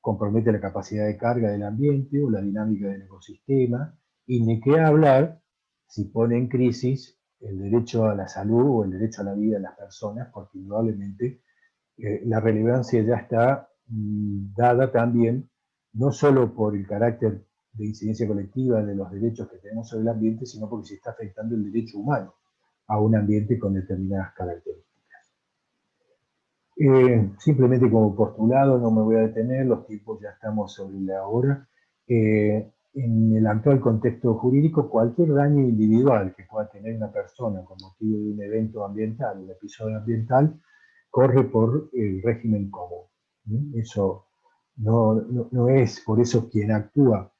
compromete la capacidad de carga del ambiente o la dinámica del ecosistema, y ni qué hablar si pone en crisis el derecho a la salud o el derecho a la vida de las personas, porque indudablemente la relevancia ya está dada también, no solo por el carácter de incidencia colectiva de los derechos que tenemos sobre el ambiente, sino porque se está afectando el derecho humano a un ambiente con determinadas características. Simplemente como postulado, no me voy a detener, los tiempos ya estamos sobre la hora. En el actual contexto jurídico, cualquier daño individual que pueda tener una persona con motivo de un evento ambiental, un episodio ambiental, corre por el régimen común. Eso no es por eso quien actúa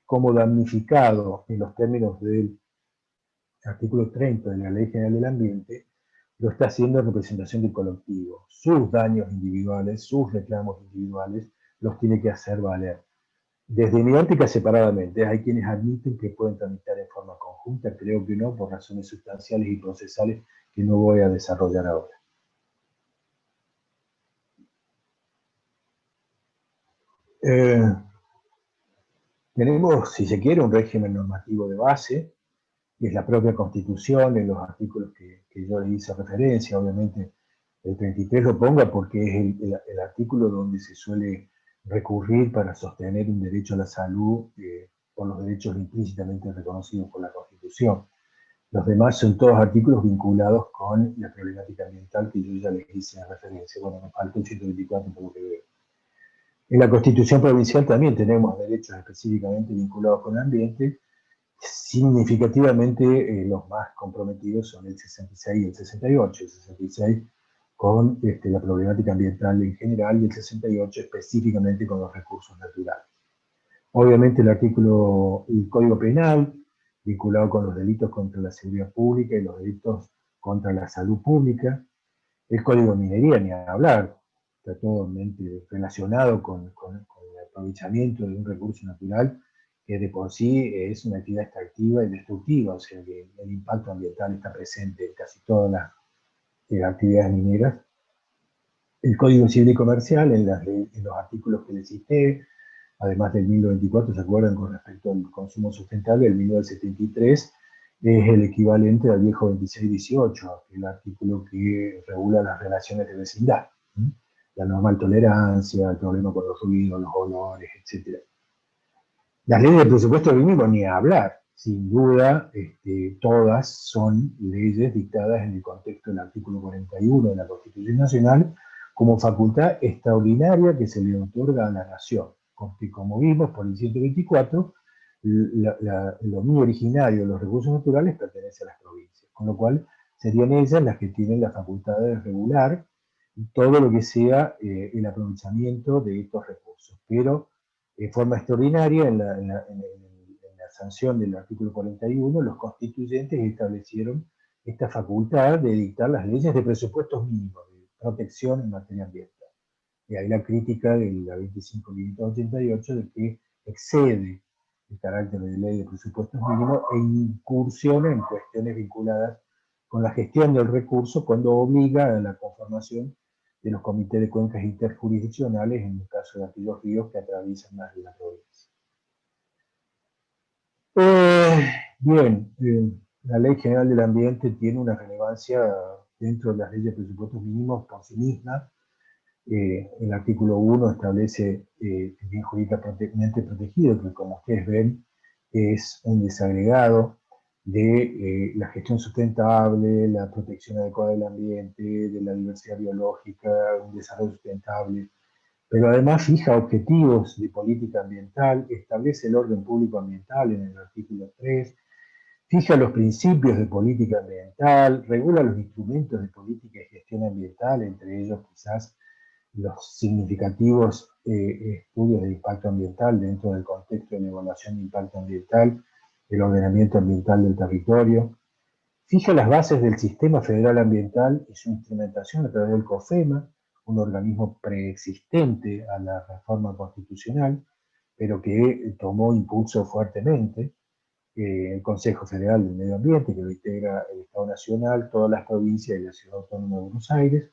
como damnificado en los términos del artículo 30 de la Ley General del Ambiente, lo está haciendo en representación del colectivo. Sus daños individuales, sus reclamos individuales, los tiene que hacer valer. Desde mi óptica separadamente, hay quienes admiten que pueden tramitar en forma conjunta, creo que no, por razones sustanciales y procesales que no voy a desarrollar ahora. Tenemos, si se quiere, un régimen normativo de base, que es la propia Constitución, en los artículos que yo le hice referencia. Obviamente el 33 lo ponga porque es el artículo donde se suele recurrir para sostener un derecho a la salud por los derechos implícitamente reconocidos por la Constitución. Los demás son todos artículos vinculados con la problemática ambiental que yo ya les hice referencia. Bueno, me faltó el 124 por lo que veo. En la Constitución provincial también tenemos derechos específicamente vinculados con el ambiente. Significativamente los más comprometidos son el 66 y el 68. El 66 con la problemática ambiental en general y el 68 específicamente con los recursos naturales. Obviamente el Código Penal, vinculado con los delitos contra la seguridad pública y los delitos contra la salud pública. El Código de Minería, ni a hablar, está totalmente relacionado con el aprovechamiento de un recurso natural que de por sí es una actividad extractiva y destructiva, o sea que el impacto ambiental está presente en casi todas las actividades mineras. El Código Civil y Comercial, en los artículos que les cité, además del 1024, ¿se acuerdan? Con respecto al consumo sustentable, el 1973 es el equivalente al viejo 2618, el artículo que regula las relaciones de vecindad, la normal tolerancia, el problema con los ruidos, los olores, etc. Las leyes de presupuesto mínimo ni a hablar, sin duda, todas son leyes dictadas en el contexto del artículo 41 de la Constitución Nacional como facultad extraordinaria que se le otorga a la nación, porque como vimos por el 124, el dominio originario de los recursos naturales pertenece a las provincias, con lo cual serían ellas las que tienen la facultad de regular todo lo que sea el aprovechamiento de estos recursos, pero en forma extraordinaria, en la sanción del artículo 41, los constituyentes establecieron esta facultad de dictar las leyes de presupuestos mínimos, de protección en materia ambiental. Y ahí la crítica de la 25.588 de que excede el carácter de ley de presupuestos mínimos e incursiona en cuestiones vinculadas con la gestión del recurso cuando obliga a la conformación de los comités de cuencas interjurisdiccionales en el caso de aquellos ríos que atraviesan más de la provincia. La Ley General del Ambiente tiene una relevancia dentro de las leyes de presupuestos mínimos por sí misma. El artículo 1 establece el bien jurídicamente protegido, que como ustedes ven es un desagregado de la gestión sustentable, la protección adecuada del ambiente, de la diversidad biológica, un desarrollo sustentable, pero además fija objetivos de política ambiental, establece el orden público ambiental en el artículo 3, fija los principios de política ambiental, regula los instrumentos de política y gestión ambiental, entre ellos quizás los significativos estudios de impacto ambiental dentro del contexto de la evaluación de impacto ambiental, el ordenamiento ambiental del territorio, fija las bases del sistema federal ambiental y su instrumentación a través del COFEMA, un organismo preexistente a la reforma constitucional, pero que tomó impulso fuertemente, el Consejo Federal del Medio Ambiente, que lo integra el Estado Nacional, todas las provincias y la Ciudad Autónoma de Buenos Aires,